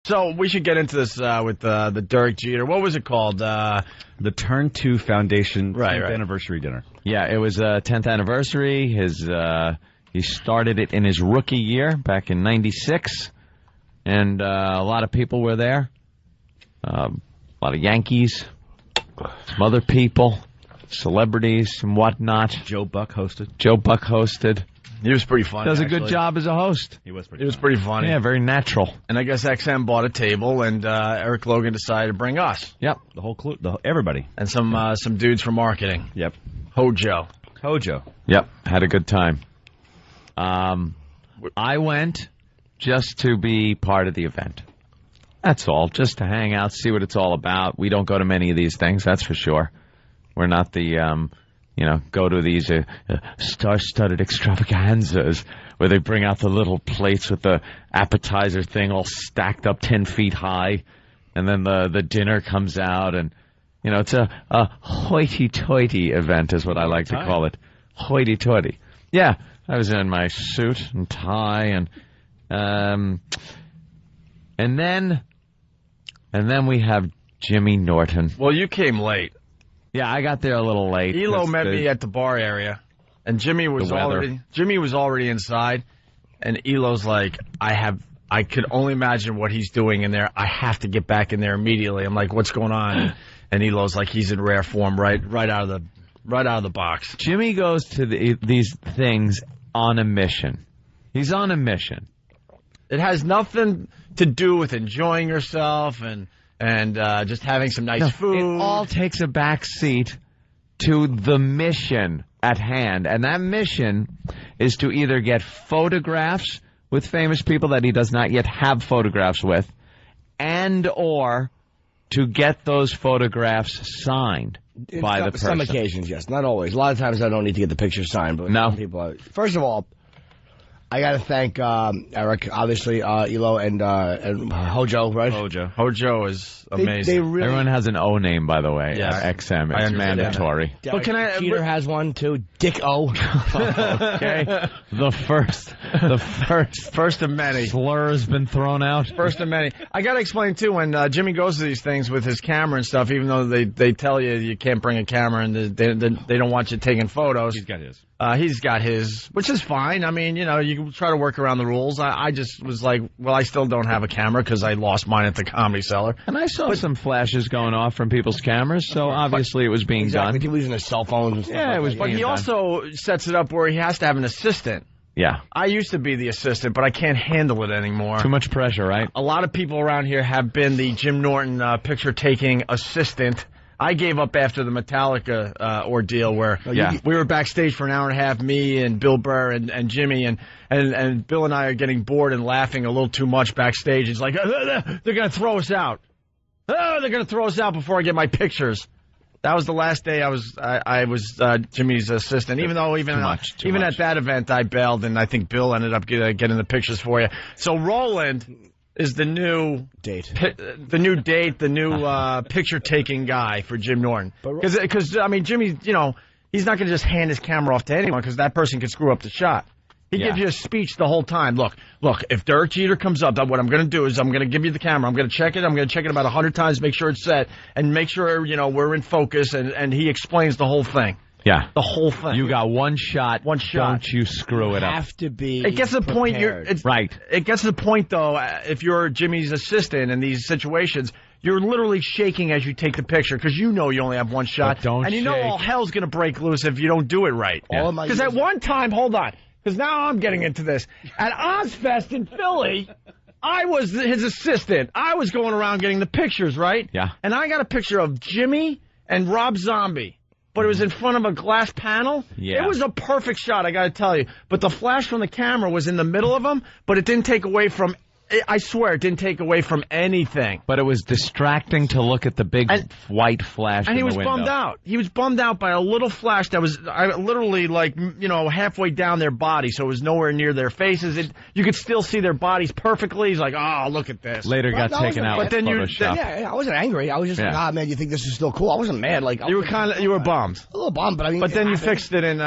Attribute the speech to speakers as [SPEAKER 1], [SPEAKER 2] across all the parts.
[SPEAKER 1] So we should get into this with the Derek Jeter. What was it called? The
[SPEAKER 2] Turn 2 Foundation 10th
[SPEAKER 1] right.
[SPEAKER 2] anniversary dinner.
[SPEAKER 3] Yeah, it was 10th anniversary. He started it in his rookie year back in '96, and a lot of people were there. A lot of Yankees, some other people, celebrities and whatnot.
[SPEAKER 2] Joe Buck hosted.
[SPEAKER 1] He was pretty funny.
[SPEAKER 3] Does a good job as a host.
[SPEAKER 2] He was
[SPEAKER 1] pretty funny.
[SPEAKER 3] Yeah, very natural.
[SPEAKER 1] And I guess XM bought a table, and Eric Logan decided to bring us.
[SPEAKER 3] Yep.
[SPEAKER 2] The whole clue, everybody.
[SPEAKER 1] And some dudes from marketing.
[SPEAKER 2] Yep.
[SPEAKER 1] Hojo.
[SPEAKER 3] Yep. Had a good time. I went just to be part of the event. That's all. Just to hang out, see what it's all about. We don't go to many of these things, that's for sure. We're not the, go to these star-studded extravaganzas where they bring out the little plates with the appetizer thing all stacked up 10 feet high, and then the dinner comes out, and, it's a hoity-toity event is what I like to call it. Hoity-toity. Yeah, I was in my suit and tie, and then we have Jimmy Norton.
[SPEAKER 1] Well, you came late.
[SPEAKER 3] Yeah, I got there a little late.
[SPEAKER 1] Elo met me at the bar area, and Jimmy was already inside, and Elo's like, I could only imagine what he's doing in there. I have to get back in there immediately. I'm like, what's going on? And Elo's like, he's in rare form right out of the box.
[SPEAKER 3] Jimmy goes to these things on a mission. He's on a mission.
[SPEAKER 1] It has nothing to do with enjoying yourself and just having some nice food.
[SPEAKER 3] It all takes a back seat to the mission at hand. And that mission is to either get photographs with famous people that he does not yet have photographs with, and or to get those photographs signed by the person.
[SPEAKER 4] Some occasions, yes. Not always. A lot of times I don't need to get the picture signed. But
[SPEAKER 3] no.
[SPEAKER 4] Some people first of all, I got to thank Eric, obviously, Elo, and Hojo, right?
[SPEAKER 1] Hojo is amazing.
[SPEAKER 3] Everyone has an O name, by the way.
[SPEAKER 1] Yes.
[SPEAKER 3] XM. It's mandatory.
[SPEAKER 4] But Jeter has one, too. Dick O.
[SPEAKER 3] Okay. The first
[SPEAKER 1] of many.
[SPEAKER 3] Slur has been thrown out.
[SPEAKER 1] First of many. I got to explain, too, when Jimmy goes to these things with his camera and stuff, even though they tell you can't bring a camera and they don't want you taking photos.
[SPEAKER 2] He's got his.
[SPEAKER 1] He's got his, which is fine. I mean, you can try to work around the rules. I just was like, well, I still don't have a camera because I lost mine at the Comedy Cellar.
[SPEAKER 3] And I saw some flashes going off from people's cameras, so obviously it was being done.
[SPEAKER 4] People using their cell phones and stuff.
[SPEAKER 3] Yeah, it was.
[SPEAKER 1] But he also sets it up where he has to have an assistant.
[SPEAKER 3] Yeah.
[SPEAKER 1] I used to be the assistant, but I can't handle it anymore.
[SPEAKER 3] Too much pressure, right?
[SPEAKER 1] A lot of people around here have been the Jim Norton picture-taking assistant. I gave up after the Metallica ordeal where we were backstage for an hour and a half, me and Bill Burr and Jimmy, and Bill and I are getting bored and laughing a little too much backstage. It's like, they're going to throw us out. They're going to throw us out before I get my pictures. That was the last day I was Jimmy's assistant, even though even at that event I bailed, and I think Bill ended up getting the pictures for you. So Roland is the new date, the new picture-taking guy for Jim Norton. Because I mean, Jimmy, he's not going to just hand his camera off to anyone because that person could screw up the shot. He gives you a speech the whole time. Look, if Derek Jeter comes up, what I'm going to do is I'm going to give you the camera. I'm going to check it. I'm going to check it about 100 times, make sure it's set, and make sure, we're in focus, and he explains the whole thing.
[SPEAKER 3] Yeah.
[SPEAKER 1] The whole thing.
[SPEAKER 3] You got one shot. Don't you screw it up.
[SPEAKER 4] Have to be
[SPEAKER 1] It gets to the point
[SPEAKER 3] right.
[SPEAKER 1] It gets to the point, though, if you're Jimmy's assistant in these situations, you're literally shaking as you take the picture because you only have one shot.
[SPEAKER 3] But don't
[SPEAKER 1] and
[SPEAKER 3] shake.
[SPEAKER 1] all hell's going to break loose if you don't do it right. Because at one time, hold on, because now I'm getting into this. At Ozfest in Philly, I was his assistant. I was going around getting the pictures, right?
[SPEAKER 3] Yeah.
[SPEAKER 1] And I got a picture of Jimmy and Rob Zombie. But it was in front of a glass panel.
[SPEAKER 3] Yeah.
[SPEAKER 1] It was a perfect shot, I got to tell you. But the flash from the camera was in the middle of them, but it didn't take away from... I swear, it didn't take away from anything.
[SPEAKER 3] But it was distracting to look at the big white flash in the window.
[SPEAKER 1] And he was bummed out. He was bummed out by a little flash that was literally halfway down their body, so it was nowhere near their faces. You could still see their bodies perfectly. He's like, oh, look at this.
[SPEAKER 3] Later got taken out with Photoshop.
[SPEAKER 4] I wasn't angry. I was just like, man, you think this is still cool? I wasn't mad.
[SPEAKER 1] You were bummed.
[SPEAKER 4] A little bummed, but I mean.
[SPEAKER 1] But then you fixed it in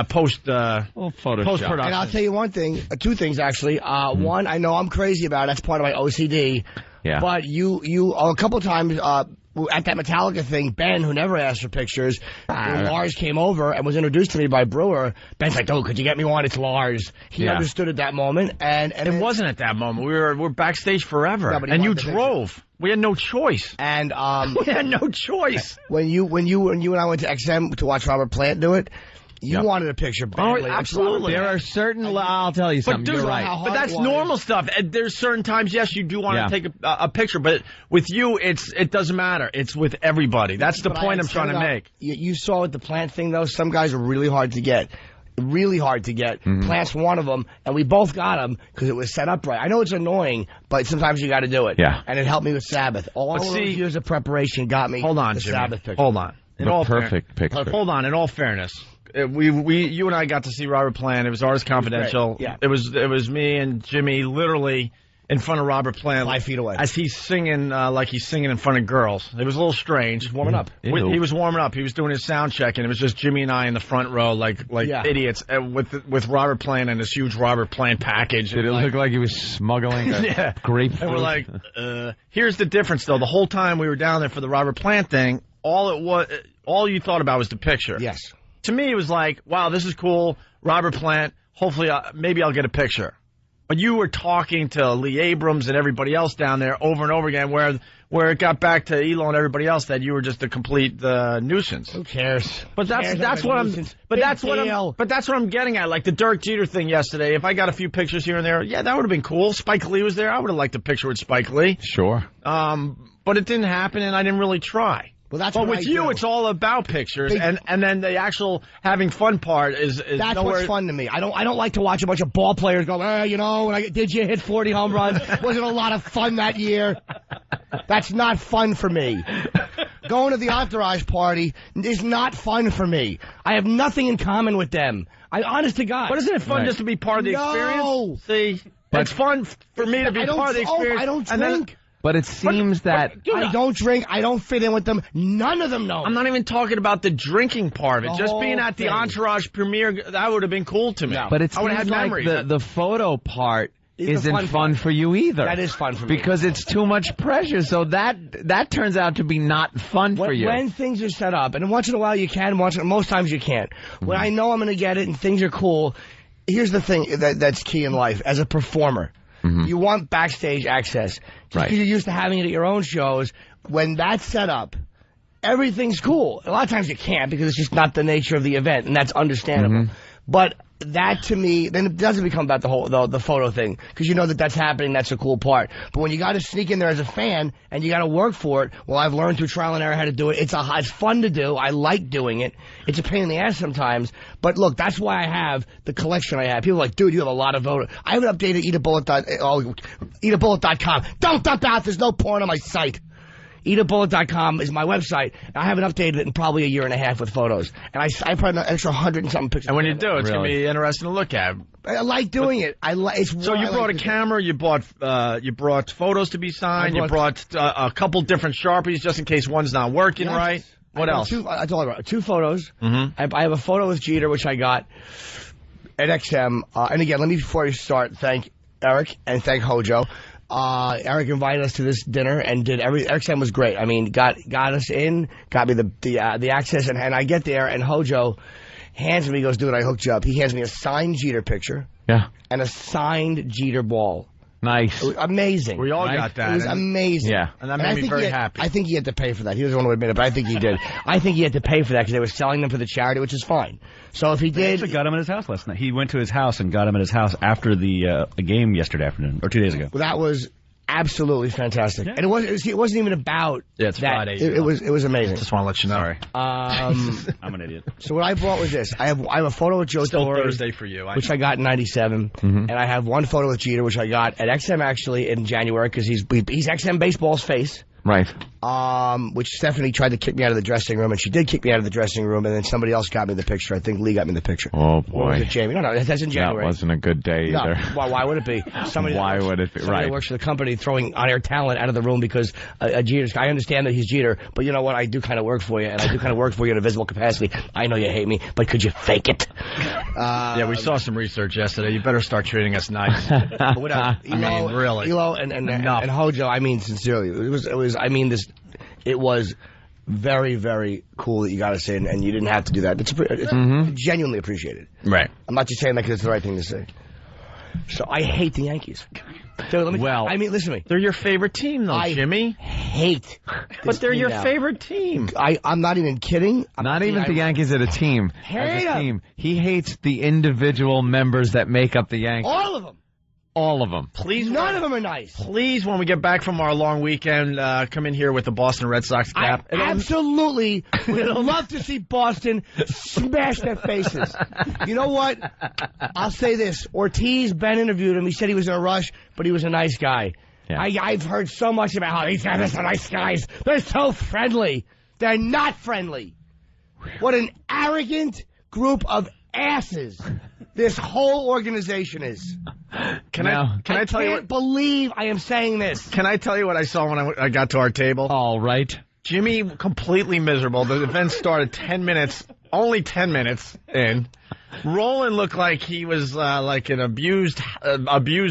[SPEAKER 1] post
[SPEAKER 3] Photoshop.
[SPEAKER 1] post-production.
[SPEAKER 4] And I'll tell you one thing, two things actually. One, I know I'm crazy. crazy about it. That's part of my OCD.
[SPEAKER 3] Yeah.
[SPEAKER 4] But you a couple times at that Metallica thing, Ben, who never asked for pictures, when Lars came over and was introduced to me by Brewer, Ben's like, "Oh, could you get me one? It's Lars." He understood at that moment, and
[SPEAKER 1] it wasn't at that moment. We're backstage forever, and you drove. We had no choice,
[SPEAKER 4] and
[SPEAKER 1] we had no choice.
[SPEAKER 4] When you and I went to XM to watch Robert Plant do it. You wanted a picture badly.
[SPEAKER 1] Oh, absolutely.
[SPEAKER 3] There are certain... I'll tell you something. You're right.
[SPEAKER 1] But that's normal stuff. There's certain times, yes, you do want to take a picture, but with you, it doesn't matter. It's with everybody. That's the point I'm trying to make.
[SPEAKER 4] You saw with the Plant thing, though, some guys are really hard to get. Really hard to get. Plant's one of them, and we both got him because it was set up right. I know it's annoying, but sometimes you got to do it.
[SPEAKER 3] Yeah.
[SPEAKER 4] And it helped me with Sabbath. All those years of preparation got me the Sabbath picture.
[SPEAKER 1] Hold on.
[SPEAKER 3] Perfect picture.
[SPEAKER 1] Hold on. In all fairness, you and I got to see Robert Plant. It was Artist Confidential.
[SPEAKER 4] Yeah.
[SPEAKER 1] It was me and Jimmy literally in front of Robert Plant,
[SPEAKER 4] 5 feet away,
[SPEAKER 1] as he's singing like he's singing in front of girls. It was a little strange.
[SPEAKER 4] Warming up.
[SPEAKER 1] He was warming up. He was doing his sound check, and it was just Jimmy and I in the front row, like idiots, with Robert Plant and this huge Robert Plant package.
[SPEAKER 3] Did it look like he was smuggling a grapefruit?
[SPEAKER 1] And we're like, here's the difference, though. The whole time we were down there for the Robert Plant thing, all you thought about was the picture.
[SPEAKER 4] Yes.
[SPEAKER 1] To me, it was like, wow, this is cool. Robert Plant, hopefully, maybe I'll get a picture. But you were talking to Lee Abrams and everybody else down there over and over again, where it got back to Elo and everybody else that you were just a complete nuisance.
[SPEAKER 4] Who cares?
[SPEAKER 1] But that's what I'm getting at. Like the Dirk Jeter thing yesterday. If I got a few pictures here and there, that would have been cool. Spike Lee was there. I would have liked a picture with Spike Lee.
[SPEAKER 3] Sure.
[SPEAKER 1] But it didn't happen, and I didn't really try.
[SPEAKER 4] Well,
[SPEAKER 1] with you, it's all about pictures, and then the actual having fun part is
[SPEAKER 4] that's what's fun to me. I don't like to watch a bunch of ball players go, did you hit 40 home runs? Wasn't a lot of fun that year. That's not fun for me. Going to the entourage party is not fun for me. I have nothing in common with them. Honest to God.
[SPEAKER 1] But isn't it fun just to be part of the experience? See, it's fun for me to be part of the experience.
[SPEAKER 4] I don't drink.
[SPEAKER 3] But it seems that...
[SPEAKER 4] I don't drink. I don't fit in with them. None of them know.
[SPEAKER 1] I'm not even talking about the drinking part of it. Just being at the Entourage premiere, that would have been cool to me.
[SPEAKER 3] No. But it seems like the photo part isn't fun for you either.
[SPEAKER 4] That is fun for me.
[SPEAKER 3] Because it's too much pressure. So that turns out to be not fun for you.
[SPEAKER 4] When things are set up, and once in a while you can, most times you can't. When I know I'm going to get it and things are cool, here's the thing that's key in life. As a performer, you want backstage access. Just because you're used to having it at your own shows, when that's set up, everything's cool. A lot of times you can't because it's just not the nature of the event, and that's understandable. But that, to me, then it doesn't become about the photo thing, because you know that's happening, that's a cool part. But when you got to sneak in there as a fan, and you got to work for it, well, I've learned through trial and error how to do it. It's fun to do. I like doing it. It's a pain in the ass sometimes. But look, that's why I have the collection I have. People are like, dude, you have a lot of photos. I haven't updated eatabullet.com. Don't dump out. There's no porn on my site. Eatabullet.com is my website. I haven't updated it in probably a year and a half with photos. And I put an extra 100 and something pictures.
[SPEAKER 1] And when you do, it's going to be interesting to look at.
[SPEAKER 4] I like doing it.
[SPEAKER 1] So you brought a camera, you brought photos to be signed, you brought a couple different Sharpies just in case one's not working right. What else?
[SPEAKER 4] I told you, 2 photos. I have a photo with Jeter, which I got at XM. And again, before you start, thank Eric and thank Hojo. Eric invited us to this dinner and did XM was great. I mean, got us in, got me the access, and I get there, and Hojo hands me, he goes, dude, I hooked you up. He hands me a signed Jeter picture.
[SPEAKER 3] Yeah.
[SPEAKER 4] And a signed Jeter ball.
[SPEAKER 3] Nice.
[SPEAKER 4] It was amazing.
[SPEAKER 1] We all got that.
[SPEAKER 4] It was amazing.
[SPEAKER 3] Yeah.
[SPEAKER 1] And that made me very happy.
[SPEAKER 4] I think he had to pay for that. He doesn't want to admit it, but I think he did. I think he had to pay for that because they were selling them for the charity, which is fine. So if he did...
[SPEAKER 2] They actually got him at his house last night. He went to his house and got him at his house after the game yesterday afternoon, or 2 days ago.
[SPEAKER 4] Well, that was absolutely fantastic. Yeah. And it wasn't even about
[SPEAKER 1] it's
[SPEAKER 4] that.
[SPEAKER 1] Friday.
[SPEAKER 4] It was amazing.
[SPEAKER 1] Just want to let you know.
[SPEAKER 2] Sorry. I'm an idiot.
[SPEAKER 4] So what I brought was this. I have a photo with Joe
[SPEAKER 1] Still
[SPEAKER 4] Torre,
[SPEAKER 1] Thursday for you.
[SPEAKER 4] Which I got in 97. And I have one photo with Jeter, which I got at XM actually in January because he's XM Baseball's face.
[SPEAKER 3] Right.
[SPEAKER 4] which Stephanie tried to kick me out of the dressing room, and she did kick me out of the dressing room, and then somebody else got me the picture. I think Lee got me the picture.
[SPEAKER 3] Oh, boy.
[SPEAKER 4] Or was it Jamie? No, that's in January.
[SPEAKER 3] That wasn't a good day either.
[SPEAKER 4] No. Well, why would it be?
[SPEAKER 3] Why would it be?
[SPEAKER 4] Somebody that works for the company throwing on-air talent out of the room because a Jeter's guy. I understand that he's Jeter, but you know what? I do kind of work for you, and I do kind of work for you in a visible capacity. I know you hate me, but could you fake it?
[SPEAKER 1] Yeah, we saw some research yesterday. You better start treating us nice.
[SPEAKER 4] But without,
[SPEAKER 1] really.
[SPEAKER 4] Elo and Hojo, I mean sincerely. It was very, very cool that you got us in, and you didn't have to do that. It's genuinely appreciated.
[SPEAKER 1] Right.
[SPEAKER 4] I'm not just saying that because it's the right thing to say. So I hate the Yankees. So listen to me.
[SPEAKER 1] They're your favorite team, though, Jimmy.
[SPEAKER 4] Hate.
[SPEAKER 1] But they're your favorite team.
[SPEAKER 4] I'm not even kidding.
[SPEAKER 3] Not even the Yankees as a team. He hates the individual members that make up the Yankees.
[SPEAKER 4] All of them.
[SPEAKER 3] All of them.
[SPEAKER 1] Please.
[SPEAKER 4] None of them are nice.
[SPEAKER 1] Please, when we get back from our long weekend, come in here with the Boston Red Sox cap.
[SPEAKER 4] I absolutely would love to see Boston smash their faces. You know what? I'll say this. Ortiz, Ben interviewed him. He said he was in a rush, but he was a nice guy. Yeah. I've heard so much about how they're so nice guys. They're so friendly. They're not friendly. What an arrogant group of asses this whole organization is.
[SPEAKER 1] Can I tell you? I
[SPEAKER 4] can't believe I am saying this.
[SPEAKER 1] Can I tell you what I saw when I got to our table?
[SPEAKER 3] All right.
[SPEAKER 1] Jimmy, completely miserable. The event started only 10 minutes in. Roland looked like he was like an abused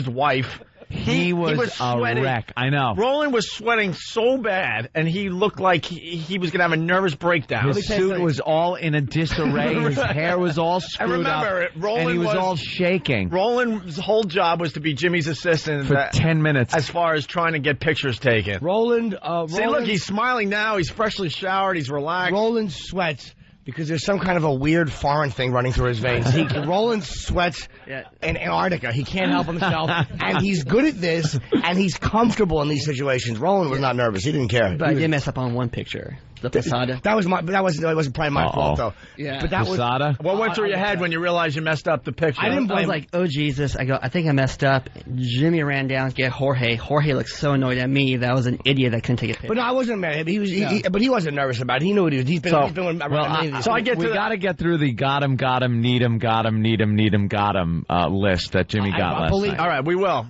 [SPEAKER 1] wife.
[SPEAKER 3] He was a wreck. I know.
[SPEAKER 1] Roland was sweating so bad, and he looked like he was going to have a nervous breakdown.
[SPEAKER 3] His suit was all in a disarray. His hair was all screwed up. And he was all shaking.
[SPEAKER 1] Roland's whole job was to be Jimmy's assistant
[SPEAKER 3] for 10 minutes.
[SPEAKER 1] As far as trying to get pictures taken.
[SPEAKER 4] Roland,
[SPEAKER 1] see, look, he's smiling now. He's freshly showered. He's relaxed.
[SPEAKER 4] Roland sweats because there's some kind of a weird foreign thing running through his veins. Roland sweats in Antarctica. He can't help himself, and he's good at this, and he's comfortable in these situations. Roland was not nervous. He didn't care.
[SPEAKER 5] But I did mess up on one picture. The Posada.
[SPEAKER 4] That wasn't probably my fault though.
[SPEAKER 5] Yeah.
[SPEAKER 4] But that
[SPEAKER 3] Posada?
[SPEAKER 1] What went through your head when you realized you messed up the picture?
[SPEAKER 5] I was like, oh Jesus! I think I messed up. Jimmy ran down to get Jorge. Jorge looked so annoyed at me that I was an idiot that couldn't take a picture.
[SPEAKER 4] But no, I wasn't mad at him. But he wasn't nervous about it. He knew what he was. He's been around.
[SPEAKER 3] So we got to get through the got him, need him, got him, need him, got him list that Jimmy got last night.
[SPEAKER 1] All right, we will.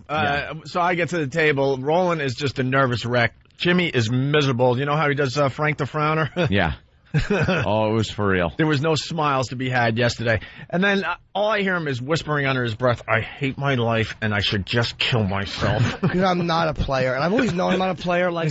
[SPEAKER 1] So I get to the table. Roland is just a nervous wreck. Jimmy is miserable. You know how he does Frank the Frowner?
[SPEAKER 3] Yeah. Oh, it was for real.
[SPEAKER 1] There was no smiles to be had yesterday. And then all I hear him is whispering under his breath, I hate my life and I should just kill myself.
[SPEAKER 4] Because I'm not a player. And I've always known I'm not a player. I'm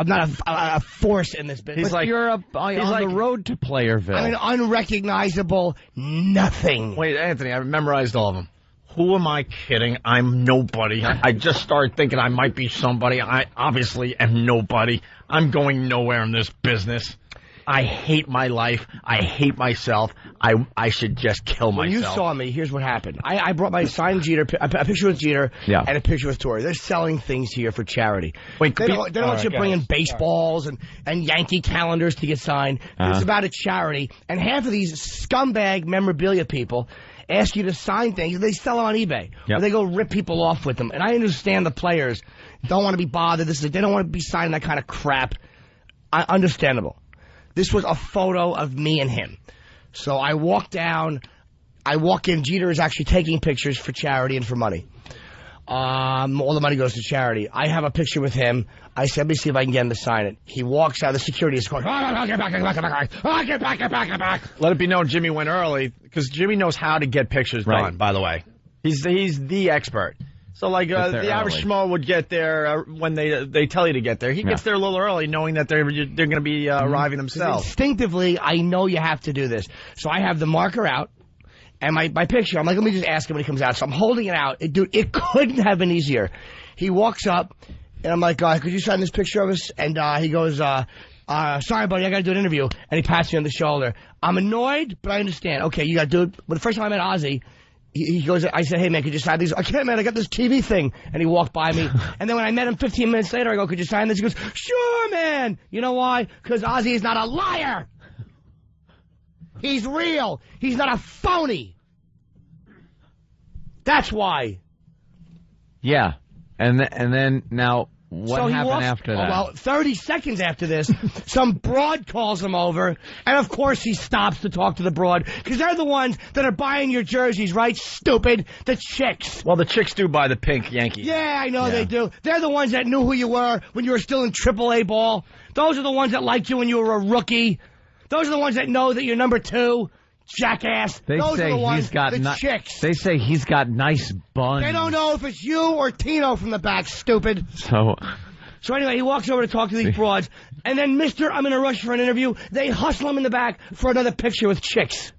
[SPEAKER 4] not a force in this business.
[SPEAKER 3] He's like, you're on the road to Playerville.
[SPEAKER 4] I'm an unrecognizable nothing.
[SPEAKER 1] Wait, Anthony, I memorized all of them. Who am I kidding? I'm nobody. I just started thinking I might be somebody. I obviously am nobody. I'm going nowhere in this business. I hate my life. I hate myself. I should just kill myself.
[SPEAKER 4] When you saw me, here's what happened. I brought my signed Jeter, a picture with Jeter, and a picture with Torre. They're selling things here for charity. Wait, they don't want you to bring in baseballs and Yankee calendars to get signed. It's about a charity. And half of these scumbag memorabilia people ask you to sign things. They sell them on eBay. Or they go rip people off with them. And I understand the players don't want to be bothered. They don't want to be signing that kind of crap. Understandable. This was a photo of me and him. So I walk down. I walk in. Jeter is actually taking pictures for charity and for money. All the money goes to charity. I have a picture with him. I said, let me see if I can get him to sign it. He walks out. The security is going, get back.
[SPEAKER 1] Let it be known Jimmy went early because Jimmy knows how to get pictures done, by the way. He's the expert. So, like, the average schmo would get there when they tell you to get there. He gets there a little early knowing that they're going to be arriving themselves.
[SPEAKER 4] Instinctively, I know you have to do this. So I have the marker out. And my picture, I'm like, let me just ask him when he comes out. So I'm holding it out. Dude, it couldn't have been easier. He walks up, and I'm like, could you sign this picture of us? And he goes, sorry, buddy, I got to do an interview. And he pats me on the shoulder. I'm annoyed, but I understand. Okay, you got to do it. But the first time I met Ozzy, he goes, I said, hey, man, could you sign these? I can't, man, I got this TV thing. And he walked by me. And then when I met him 15 minutes later, I go, could you sign this? He goes, sure, man. You know why? Because Ozzy is not a liar. He's real. He's not a phony. That's why.
[SPEAKER 3] Yeah. And then now What happened after that?
[SPEAKER 4] Well, 30 seconds after this, some broad calls him over, and of course he stops to talk to the broad, because they're the ones that are buying your jerseys, right, stupid? The chicks.
[SPEAKER 1] Well, the chicks do buy the pink Yankees.
[SPEAKER 4] Yeah, I know they do. They're the ones that knew who you were when you were still in AAA ball. Those are the ones that liked you when you were a rookie. Those are the ones that know that you're number 2. Jackass. Those are the ones, the chicks.
[SPEAKER 3] They say he's got nice buns.
[SPEAKER 4] They don't know if it's you or Tino from the back, stupid.
[SPEAKER 3] So
[SPEAKER 4] anyway, he walks over to talk to these broads, and then Mr. I'm in a rush for an interview, they hustle him in the back for another picture with chicks.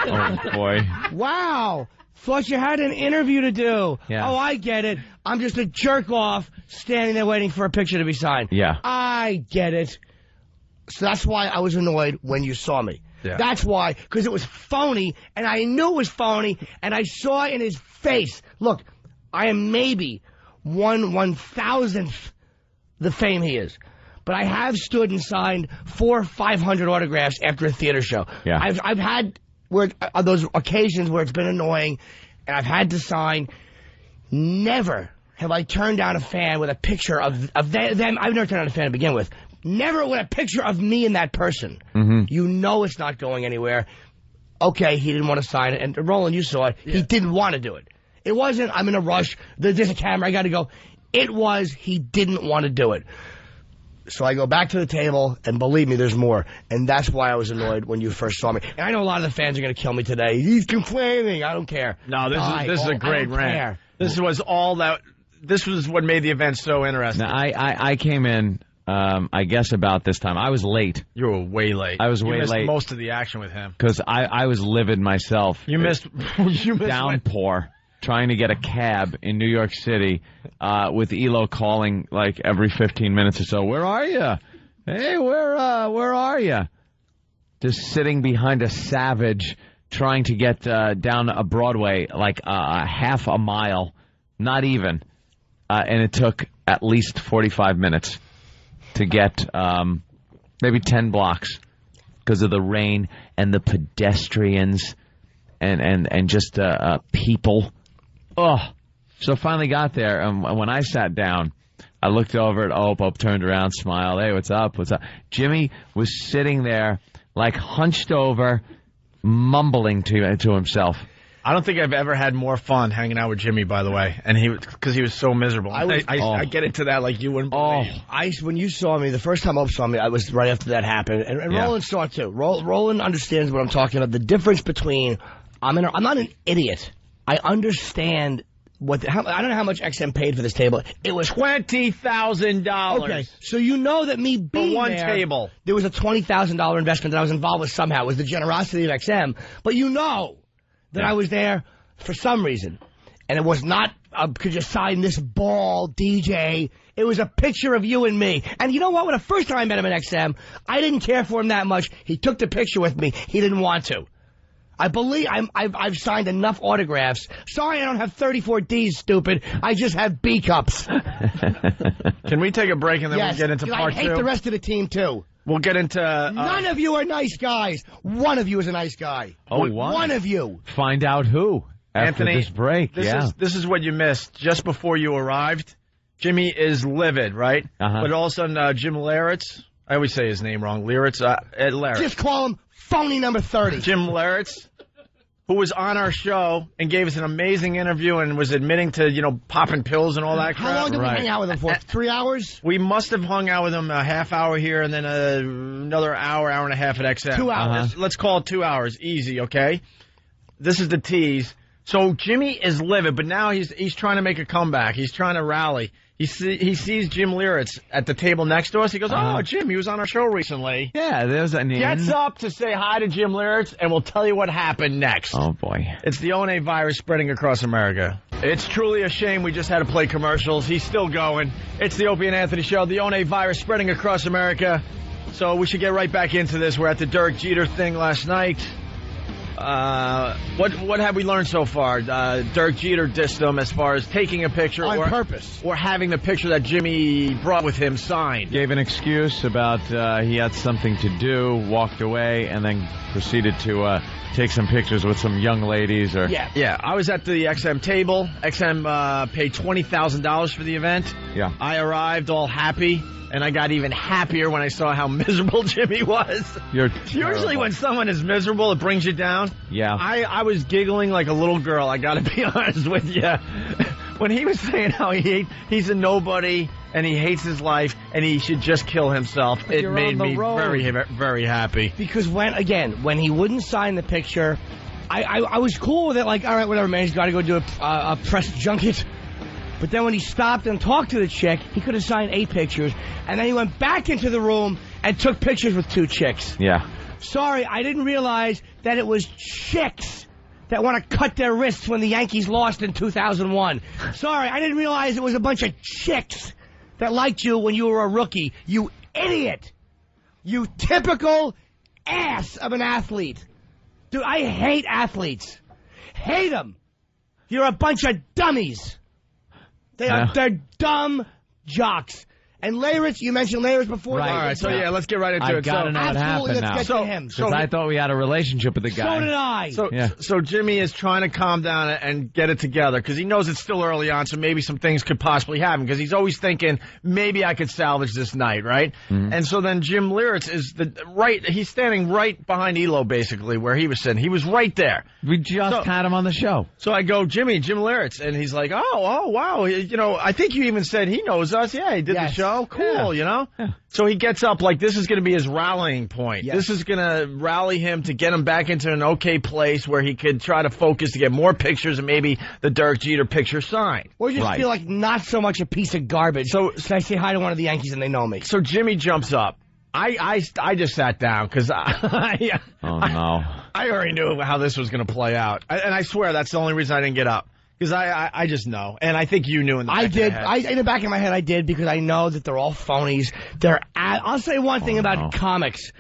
[SPEAKER 3] Oh, boy.
[SPEAKER 4] Wow. Thought you had an interview to do.
[SPEAKER 3] Yeah.
[SPEAKER 4] Oh, I get it. I'm just a jerk off standing there waiting for a picture to be signed.
[SPEAKER 3] Yeah.
[SPEAKER 4] I get it. So that's why I was annoyed when you saw me.
[SPEAKER 1] Yeah.
[SPEAKER 4] That's why, because it was phony, and I knew it was phony, and I saw in his face. Look, I am maybe 1/1000th the fame he is. But I have stood and signed 400 or 500 autographs after a theater show.
[SPEAKER 3] Yeah.
[SPEAKER 4] I've had those occasions where it's been annoying, and I've had to sign. Never have I turned down a fan with a picture of them. I've never turned down a fan to begin with. Never with a picture of me and that person.
[SPEAKER 3] Mm-hmm.
[SPEAKER 4] You know it's not going anywhere. Okay, he didn't want to sign it. And Roland, you saw it. Yeah. He didn't want to do it. It wasn't, I'm in a rush, there's a camera, I got to go. It was, he didn't want to do it. So I go back to the table, and believe me, there's more. And that's why I was annoyed when you first saw me. And I know a lot of the fans are going to kill me today. He's complaining. I don't care.
[SPEAKER 1] No, this is a great rant. This was what made the event so interesting.
[SPEAKER 3] Now, I came in, I guess about this time. I was late.
[SPEAKER 1] You were way late.
[SPEAKER 3] I was
[SPEAKER 1] way late.
[SPEAKER 3] late.
[SPEAKER 1] Most of the action with him.
[SPEAKER 3] Because I was livid myself.
[SPEAKER 1] You missed
[SPEAKER 3] downpour. Trying to get a cab in New York City with Elo calling like every 15 minutes or so. Where are you? Hey, where are you? Just sitting behind a Savage trying to get down a Broadway like half a mile, not even. And it took at least 45 minutes to get maybe 10 blocks because of the rain and the pedestrians and just people. Oh, so finally got there, and when I sat down, I looked over at Opie, turned around, smiled, hey, what's up, what's up? Jimmy was sitting there, like hunched over, mumbling to himself.
[SPEAKER 1] I don't think I've ever had more fun hanging out with Jimmy, by the way, and because he was so miserable. I get into that like you wouldn't believe.
[SPEAKER 4] When you saw me, the first time Opie saw me, I was right after that happened, and Roland saw it too. Roland understands what I'm talking about, the difference between, I'm not an idiot. I understand I don't know how much XM paid for this table. It was
[SPEAKER 1] $20,000.
[SPEAKER 4] Okay, so you know that me being
[SPEAKER 1] for one table,
[SPEAKER 4] there was a $20,000 investment that I was involved with somehow. It was the generosity of XM. But you know that I was there for some reason, and it was not could you sign this ball, DJ? It was a picture of you and me. And you know what? When the first time I met him at XM, I didn't care for him that much. He took the picture with me. He didn't want to. I believe I've signed enough autographs. Sorry I don't have 34 Ds, stupid. I just have B cups.
[SPEAKER 1] Can we take a break and then we'll get into part 2?
[SPEAKER 4] I hate the rest of the team, too.
[SPEAKER 1] We'll get into...
[SPEAKER 4] None of you are nice guys. One of you is a nice guy.
[SPEAKER 3] Oh,
[SPEAKER 4] one of you.
[SPEAKER 3] Find out who after
[SPEAKER 1] Anthony,
[SPEAKER 3] this break.
[SPEAKER 1] This is what you missed. Just before you arrived, Jimmy is livid, right?
[SPEAKER 3] Uh-huh.
[SPEAKER 1] But all of a sudden, Jim Leyritz, I always say his name wrong, Leyritz.
[SPEAKER 4] Just call him phony number 30.
[SPEAKER 1] Jim Leyritz, who was on our show and gave us an amazing interview and was admitting to, popping pills and all that crap.
[SPEAKER 4] How long did we hang out with him for? 3 hours?
[SPEAKER 1] We must have hung out with him a half hour here and then another hour and a half at XM.
[SPEAKER 4] 2 hours.
[SPEAKER 1] Uh-huh. Let's call it 2 hours. Easy, okay? This is the tease. So Jimmy is livid, but now he's trying to make a comeback. He's trying to rally. He sees Jim Leyritz at the table next to us. He goes, oh, Jim, he was on our show recently.
[SPEAKER 3] Yeah, there's an in.
[SPEAKER 1] Gets up to say hi to Jim Leyritz, and we'll tell you what happened next.
[SPEAKER 3] Oh, boy.
[SPEAKER 1] It's the ONA virus spreading across America. It's truly a shame we just had to play commercials. He's still going. It's the Opie and Anthony Show, the ONA virus spreading across America. So we should get right back into this. We're at the Derek Jeter thing last night. What have we learned so far? Dirk Jeter dissed him as far as taking a picture
[SPEAKER 4] on purpose,
[SPEAKER 1] or having the picture that Jimmy brought with him signed.
[SPEAKER 3] Gave an excuse about he had something to do, walked away, and then proceeded to take some pictures with some young ladies.
[SPEAKER 1] Yeah. I was at the XM table. XM paid $20,000 for the event.
[SPEAKER 3] Yeah.
[SPEAKER 1] I arrived all happy. And I got even happier when I saw how miserable Jimmy was. Usually when someone is miserable, it brings you down.
[SPEAKER 3] Yeah.
[SPEAKER 1] I was giggling like a little girl, I gotta be honest with you. When he was saying how he's a nobody and he hates his life and he should just kill himself, it made me very, very happy.
[SPEAKER 4] Because when he wouldn't sign the picture, I was cool with it, like, all right, whatever, man, he's got to go do a press junket. But then when he stopped and talked to the chick, he could have signed 8 pictures. And then he went back into the room and took pictures with 2 chicks.
[SPEAKER 3] Yeah.
[SPEAKER 4] Sorry, I didn't realize that it was chicks that want to cut their wrists when the Yankees lost in 2001. Sorry, I didn't realize it was a bunch of chicks that liked you when you were a rookie. You idiot. You typical ass of an athlete. Dude, I hate athletes. Hate them. You're a bunch of dummies. They're dumb jocks. And Leyritz, you mentioned Leyritz before.
[SPEAKER 3] Right.
[SPEAKER 1] All right, so let's get right into it.
[SPEAKER 3] I've got to know what happened now. Because I thought we had a relationship with the guy.
[SPEAKER 4] So did I.
[SPEAKER 1] So Jimmy is trying to calm down and get it together because he knows it's still early on, so maybe some things could possibly happen because he's always thinking, maybe I could salvage this night, right? Mm-hmm. And so then Jim Leyritz is he's standing right behind Elo, basically, where he was sitting. He was right there.
[SPEAKER 3] We just had him on the show.
[SPEAKER 1] So I go, Jim Leyritz, and he's like, oh, wow. You know, I think you even said he knows us. Yeah, he did the show. Cool, you know? Yeah. So he gets up like this is going to be his rallying point. Yes. This is going to rally him to get him back into an okay place where he could try to focus to get more pictures and maybe the Dirk Jeter picture signed.
[SPEAKER 4] Or just feel like not so much a piece of garbage. So I say hi to one of the Yankees and they know me.
[SPEAKER 1] So Jimmy jumps up. I just sat down because
[SPEAKER 3] I
[SPEAKER 1] already knew how this was going to play out. And I swear that's the only reason I didn't get up. Because I just know. And I think you knew in the back of your head.
[SPEAKER 4] In the back of my head, I did because I know that they're all phonies. I'll say one thing about comics.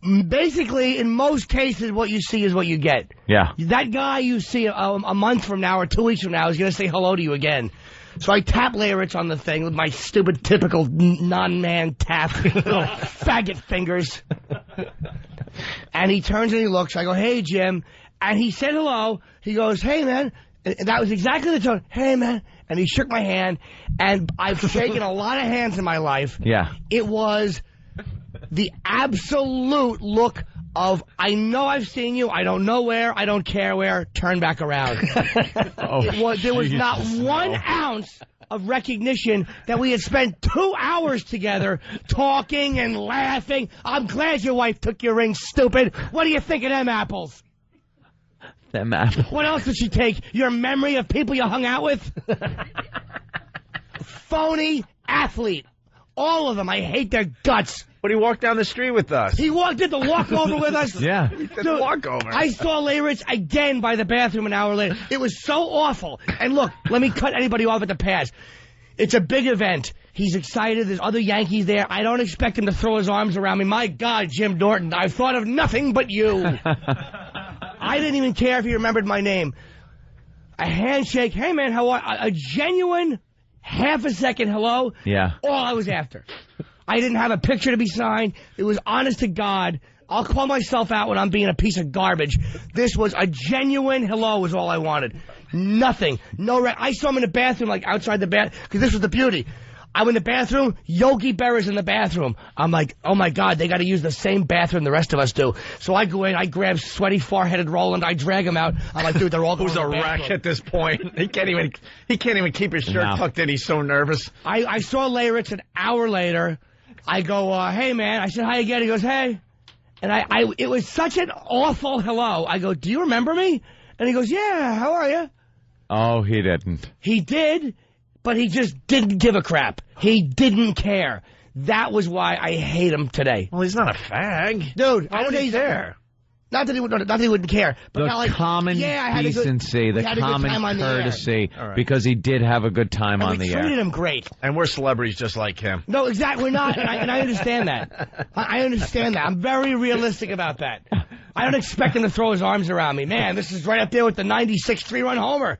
[SPEAKER 4] Basically, in most cases, what you see is what you get.
[SPEAKER 3] Yeah.
[SPEAKER 4] That guy you see a month from now or 2 weeks from now is going to say hello to you again. So I tap Leyritz on the thing with my stupid, typical non-man tap, little faggot fingers. And he turns and he looks. I go, hey, Jim. And he said hello. He goes, hey, man. And that was exactly the tone. Hey, man. And he shook my hand. And I've shaken a lot of hands in my life.
[SPEAKER 3] Yeah.
[SPEAKER 4] It was the absolute look of, I know I've seen you. I don't know where. I don't care where. Turn back around. There was not 1 ounce of recognition that we had spent 2 hours together talking and laughing. I'm glad your wife took your ring, stupid. What do you think of them apples?
[SPEAKER 3] Them apples.
[SPEAKER 4] What else did she take? Your memory of people you hung out with? Phony athlete. All of them. I hate their guts.
[SPEAKER 1] But he walked down the street with us.
[SPEAKER 4] He did the walkover with us?
[SPEAKER 3] Yeah.
[SPEAKER 1] He did the walkover.
[SPEAKER 4] I saw Leyritz again by the bathroom an hour later. It was so awful. And look, let me cut anybody off at the pass. It's a big event. He's excited. There's other Yankees there. I don't expect him to throw his arms around me. My God, Jim Norton, I've thought of nothing but you. I didn't even care if he remembered my name. A handshake. Hey, man, how are you? A genuine half a second hello.
[SPEAKER 3] Yeah.
[SPEAKER 4] All I was after. I didn't have a picture to be signed. It was honest to God. I'll call myself out when I'm being a piece of garbage. This was a genuine hello was all I wanted. Nothing. I saw him in the bathroom, like outside the bath, because this was the beauty. I'm in the bathroom, Yogi Berra's in the bathroom. I'm like, oh my God, they got to use the same bathroom the rest of us do. So I go in, I grab sweaty, far-headed Roland, I drag him out. I'm like, dude, they're all going
[SPEAKER 1] to the bathroom. Who's a wreck at this point? He can't even keep his shirt tucked in. He's so nervous.
[SPEAKER 4] I saw Leyritz an hour later. I go, hey man. I said hi again. He goes, hey. And it was such an awful hello. I go, do you remember me? And he goes, yeah, how are you?
[SPEAKER 3] Oh, he didn't.
[SPEAKER 4] He did, but he just didn't give a crap. He didn't care. That was why I hate him today.
[SPEAKER 1] Well, he's not a fag.
[SPEAKER 4] Dude, I don't think he's there. Not that he wouldn't care. But
[SPEAKER 3] the common decency, the common courtesy, because he did have a good time on the air.
[SPEAKER 4] We treated him great.
[SPEAKER 1] And we're celebrities just like him.
[SPEAKER 4] No, exactly. We're not, and I understand that. I understand that. I'm very realistic about that. I don't expect him to throw his arms around me. Man, this is right up there with the 96 3-run homer.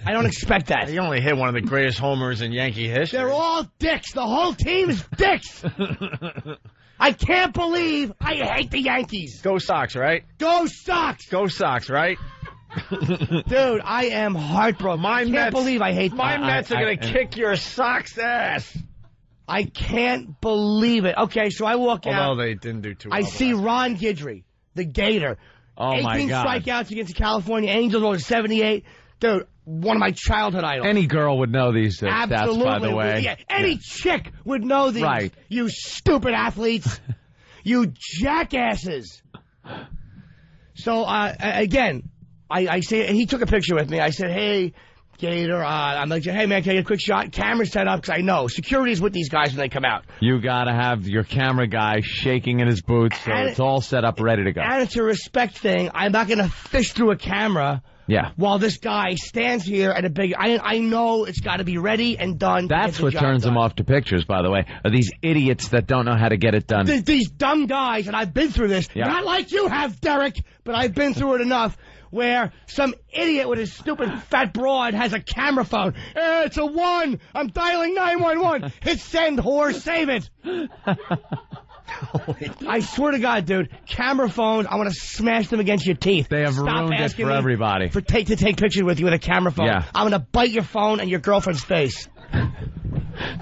[SPEAKER 4] I don't expect that.
[SPEAKER 1] He only hit one of the greatest homers in Yankee history.
[SPEAKER 4] They're all dicks. The whole team is dicks. I can't believe I hate the Yankees.
[SPEAKER 1] Go Sox, right?
[SPEAKER 4] Go Sox.
[SPEAKER 1] Go Sox, right?
[SPEAKER 4] Dude, I am heartbroken. I can't believe I hate them.
[SPEAKER 1] My Mets are going to kick your Sox ass.
[SPEAKER 4] I can't believe it. Okay, so I walk out.
[SPEAKER 1] Although they didn't do too well.
[SPEAKER 4] I see Ron Guidry, the Gator.
[SPEAKER 3] Oh, my God.
[SPEAKER 4] 18 strikeouts against the California Angels over 78. Dude, one of my childhood idols.
[SPEAKER 3] Any girl would know these stats, by the way.
[SPEAKER 4] Yeah, any chick would know these.
[SPEAKER 3] Right.
[SPEAKER 4] You stupid athletes. You jackasses. So, again, I say, he took a picture with me. I said, hey, Gator, I'm like, hey, man, can I get a quick shot? Camera set up, because I know. Security's with these guys when they come out.
[SPEAKER 3] You got to have your camera guy shaking in his boots, so it's all set up, ready to go.
[SPEAKER 4] And it's a respect thing. I'm not going to fish through a camera.
[SPEAKER 3] Yeah.
[SPEAKER 4] While this guy stands here at a big... I know it's got to be ready and done.
[SPEAKER 3] That's what turns them off to pictures, by the way, are these idiots that don't know how to get it done.
[SPEAKER 4] These dumb guys, and I've been through this.
[SPEAKER 3] Yeah.
[SPEAKER 4] Not like you have, Derek, but I've been through it enough, where some idiot with his stupid fat broad has a camera phone. It's a 1. I'm dialing 911. Hit send, whore. Save it. I swear to God, dude, camera phones, I want to smash them against your teeth.
[SPEAKER 3] They have
[SPEAKER 4] Stop
[SPEAKER 3] ruined it
[SPEAKER 4] asking
[SPEAKER 3] for
[SPEAKER 4] me
[SPEAKER 3] everybody.
[SPEAKER 4] to take pictures with you with a camera phone.
[SPEAKER 3] Yeah.
[SPEAKER 4] I'm going to bite your phone and your girlfriend's face.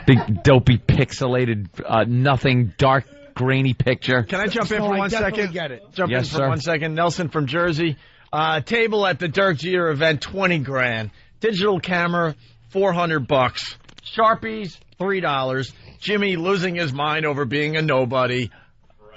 [SPEAKER 3] Big, dopey, pixelated, nothing, dark, grainy picture.
[SPEAKER 1] Can I jump in for 1 second?
[SPEAKER 4] Get it.
[SPEAKER 1] Jump in for 1 second. Nelson from Jersey. Table at the Dirk Jeter event, $20,000. Digital camera, $400. Sharpies, $3. Jimmy losing his mind over being a nobody.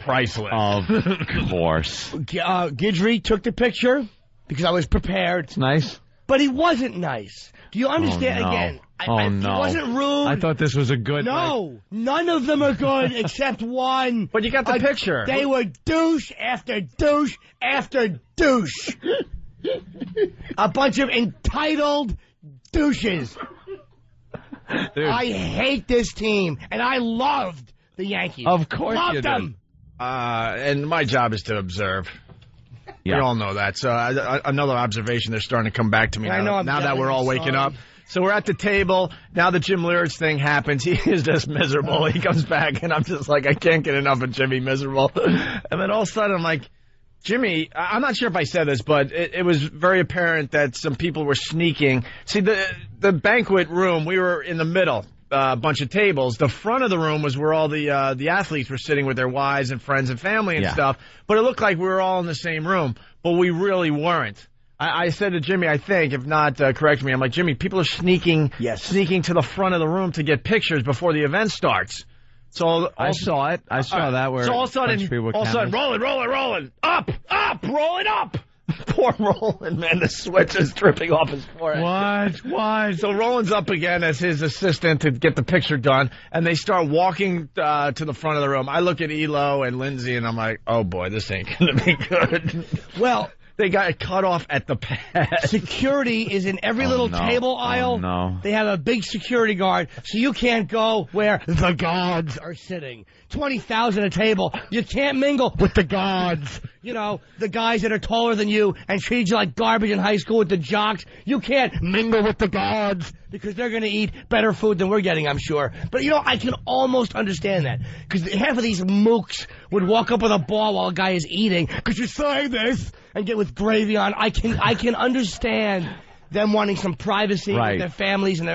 [SPEAKER 1] Priceless.
[SPEAKER 3] Of course.
[SPEAKER 4] Guidry took the picture because I was prepared.
[SPEAKER 3] It's nice.
[SPEAKER 4] But he wasn't nice. Do you understand?
[SPEAKER 3] Oh, no.
[SPEAKER 4] Again,
[SPEAKER 3] no.
[SPEAKER 4] He wasn't rude.
[SPEAKER 3] I thought this was a good...
[SPEAKER 4] No, none of them are good except one.
[SPEAKER 1] But you got the picture.
[SPEAKER 4] They were douche after douche after douche. A bunch of entitled douches.
[SPEAKER 3] Dude.
[SPEAKER 4] I hate this team, and I loved the Yankees.
[SPEAKER 3] Of course
[SPEAKER 4] loved
[SPEAKER 3] you did.
[SPEAKER 4] them.
[SPEAKER 1] And my job is to observe.
[SPEAKER 3] Yeah.
[SPEAKER 1] We all know that. So another observation, they're starting to come back to me now that we're all waking up. So we're at the table. Now the Jim Leyritz thing happens. He is just miserable. He comes back, and I'm just like, I can't get enough of Jimmy miserable. And then all of a sudden, I'm like, Jimmy, I'm not sure if I said this, but it was very apparent that some people were sneaking. See, the banquet room, we were in the middle, a bunch of tables. The front of the room was where all the athletes were sitting with their wives and friends and family and stuff. But it looked like we were all in the same room, but we really weren't. I said to Jimmy, I think, if not, correct me, I'm like, Jimmy, people are sneaking to the front of the room to get pictures before the event starts. So
[SPEAKER 3] I saw it. I saw that where.
[SPEAKER 1] So all of a sudden, rolling, up, rolling up. Poor Roland, man, the sweat is dripping off his forehead.
[SPEAKER 3] What?
[SPEAKER 1] So Roland's up again as his assistant to get the picture done, and they start walking to the front of the room. I look at Elo and Lindsay, and I'm like, oh boy, this ain't gonna be good.
[SPEAKER 4] Well,
[SPEAKER 1] they got it cut off at the pass.
[SPEAKER 4] Security is in every little table aisle.
[SPEAKER 3] No.
[SPEAKER 4] They have a big security guard, so you can't go where the gods are sitting. 20,000 a table. You can't mingle with the gods. You know, the guys that are taller than you and treat you like garbage in high school with the jocks. You can't mingle with the gods because they're going to eat better food than we're getting, I'm sure. But, you know, I can almost understand that because half of these mooks would walk up with a ball while a guy is eating. Could you say this? And get with gravy on. I can understand them wanting some privacy with their families and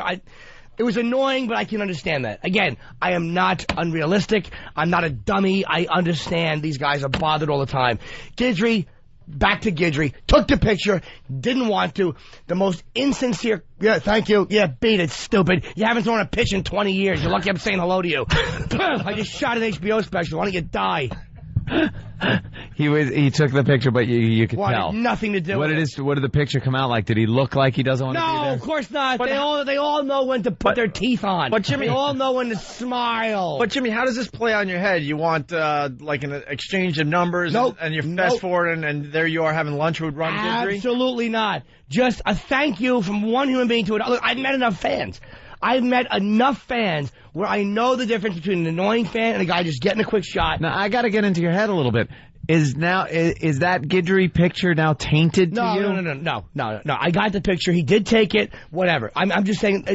[SPEAKER 4] it was annoying, but I can understand that. Again, I am not unrealistic. I'm not a dummy. I understand these guys are bothered all the time. Guidry, back to Guidry, took the picture, didn't want to. The most insincere, yeah, thank you. Yeah, beat it, stupid. You haven't thrown a pitch in 20 years. You're lucky I'm saying hello to you. I just shot an HBO special. Why don't you die?
[SPEAKER 3] He took the picture, but you could tell.
[SPEAKER 4] Nothing to do with it.
[SPEAKER 3] What did the picture come out like? Did he look like he doesn't want to be there?
[SPEAKER 4] No, of course not. They all know when to put their teeth on.
[SPEAKER 1] But Jimmy,
[SPEAKER 4] they all know when to smile.
[SPEAKER 1] But Jimmy, how does this play on your head? You want like an exchange of numbers, and you're fast forwarding, and there you are having lunch with Ron Guidry?
[SPEAKER 4] Absolutely not. Just a thank you from one human being to another. Look, I've met enough fans. I've met enough fans where I know the difference between an annoying fan and a guy just getting a quick shot.
[SPEAKER 3] Now, I got to get into your head a little bit. Is that Guidry picture now tainted to you?
[SPEAKER 4] No. I got the picture. He did take it. Whatever. I'm just saying,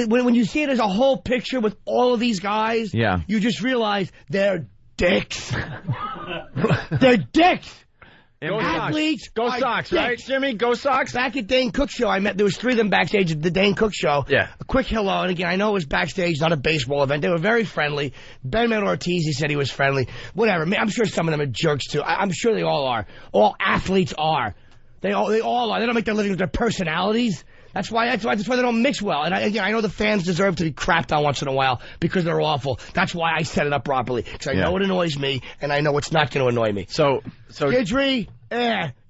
[SPEAKER 4] when you see it as a whole picture with all of these guys, you just realize they're dicks. They're dicks.
[SPEAKER 1] Go
[SPEAKER 4] Athletes,
[SPEAKER 1] Go Sox, right, Jimmy? Go Sox.
[SPEAKER 4] Back at Dane Cook's show, there was 3 of them backstage at the Dane Cook show.
[SPEAKER 1] Yeah.
[SPEAKER 4] A quick hello, and again, I know it was backstage, not a baseball event. They were very friendly. Ben Ortiz, he said he was friendly. Whatever. I'm sure some of them are jerks too. I'm sure they all are. All athletes are. They all are. They don't make their living with their personalities. That's why they don't mix well. And I know the fans deserve to be crapped on once in a while because they're awful. That's why I set it up properly. Because I know it annoys me, and I know it's not going to annoy me.
[SPEAKER 1] So
[SPEAKER 4] Guidry,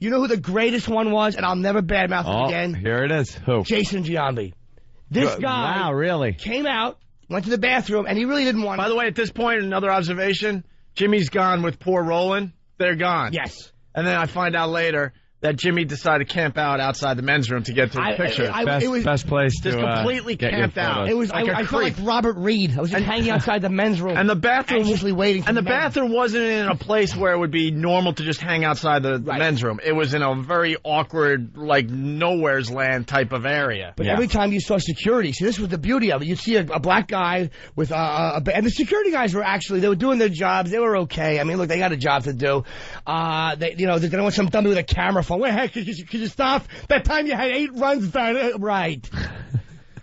[SPEAKER 4] you know who the greatest one was, and I'll never badmouth him again?
[SPEAKER 3] Here it is. Who?
[SPEAKER 4] Jason Giambi. This guy
[SPEAKER 3] really?
[SPEAKER 4] Came out, went to the bathroom, and he really didn't want to.
[SPEAKER 1] By the way, at this point, another observation, Jimmy's gone with poor Roland. They're gone.
[SPEAKER 4] Yes.
[SPEAKER 1] And then I find out later that Jimmy decided to camp out outside the men's room to get to the picture.
[SPEAKER 3] Best place to
[SPEAKER 1] just completely camped out.
[SPEAKER 4] It was I felt like Robert Reed. I was just hanging outside the men's room,
[SPEAKER 1] and the bathroom
[SPEAKER 4] anxiously waiting. For
[SPEAKER 1] the bathroom wasn't in a place where it would be normal to just hang outside the men's room. It was in a very awkward, like nowhere's land type of area.
[SPEAKER 4] But every time you saw security, see, this was the beauty of it. You'd see a black guy with and the security guys were they were doing their jobs. They were okay. I mean, look, they got a job to do. They don't want some dummy with a camera phone. Wait, hey, could you stop? That time you had 8 runs done. Right.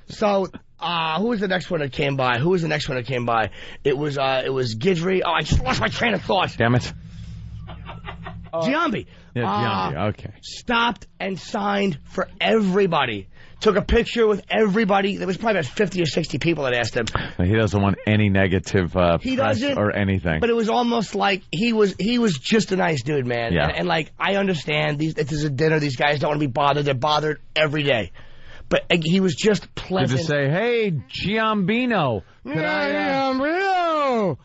[SPEAKER 4] So, who was the next one that came by? It was Guidry. Oh, I just lost my train of thought.
[SPEAKER 3] Damn it.
[SPEAKER 4] Giambi.
[SPEAKER 3] Yeah, Giambi. Okay.
[SPEAKER 4] Stopped and signed for everybody. Took a picture with everybody. There was probably about 50 or 60 people that asked him.
[SPEAKER 3] He doesn't want any negative press or anything.
[SPEAKER 4] But it was almost like he was just a nice dude, man.
[SPEAKER 3] Yeah.
[SPEAKER 4] And like, I understand, if there's a dinner, these guys don't want to be bothered. They're bothered every day. But he was just pleasant.
[SPEAKER 3] Did you say, hey, Giambino?
[SPEAKER 4] Giambino!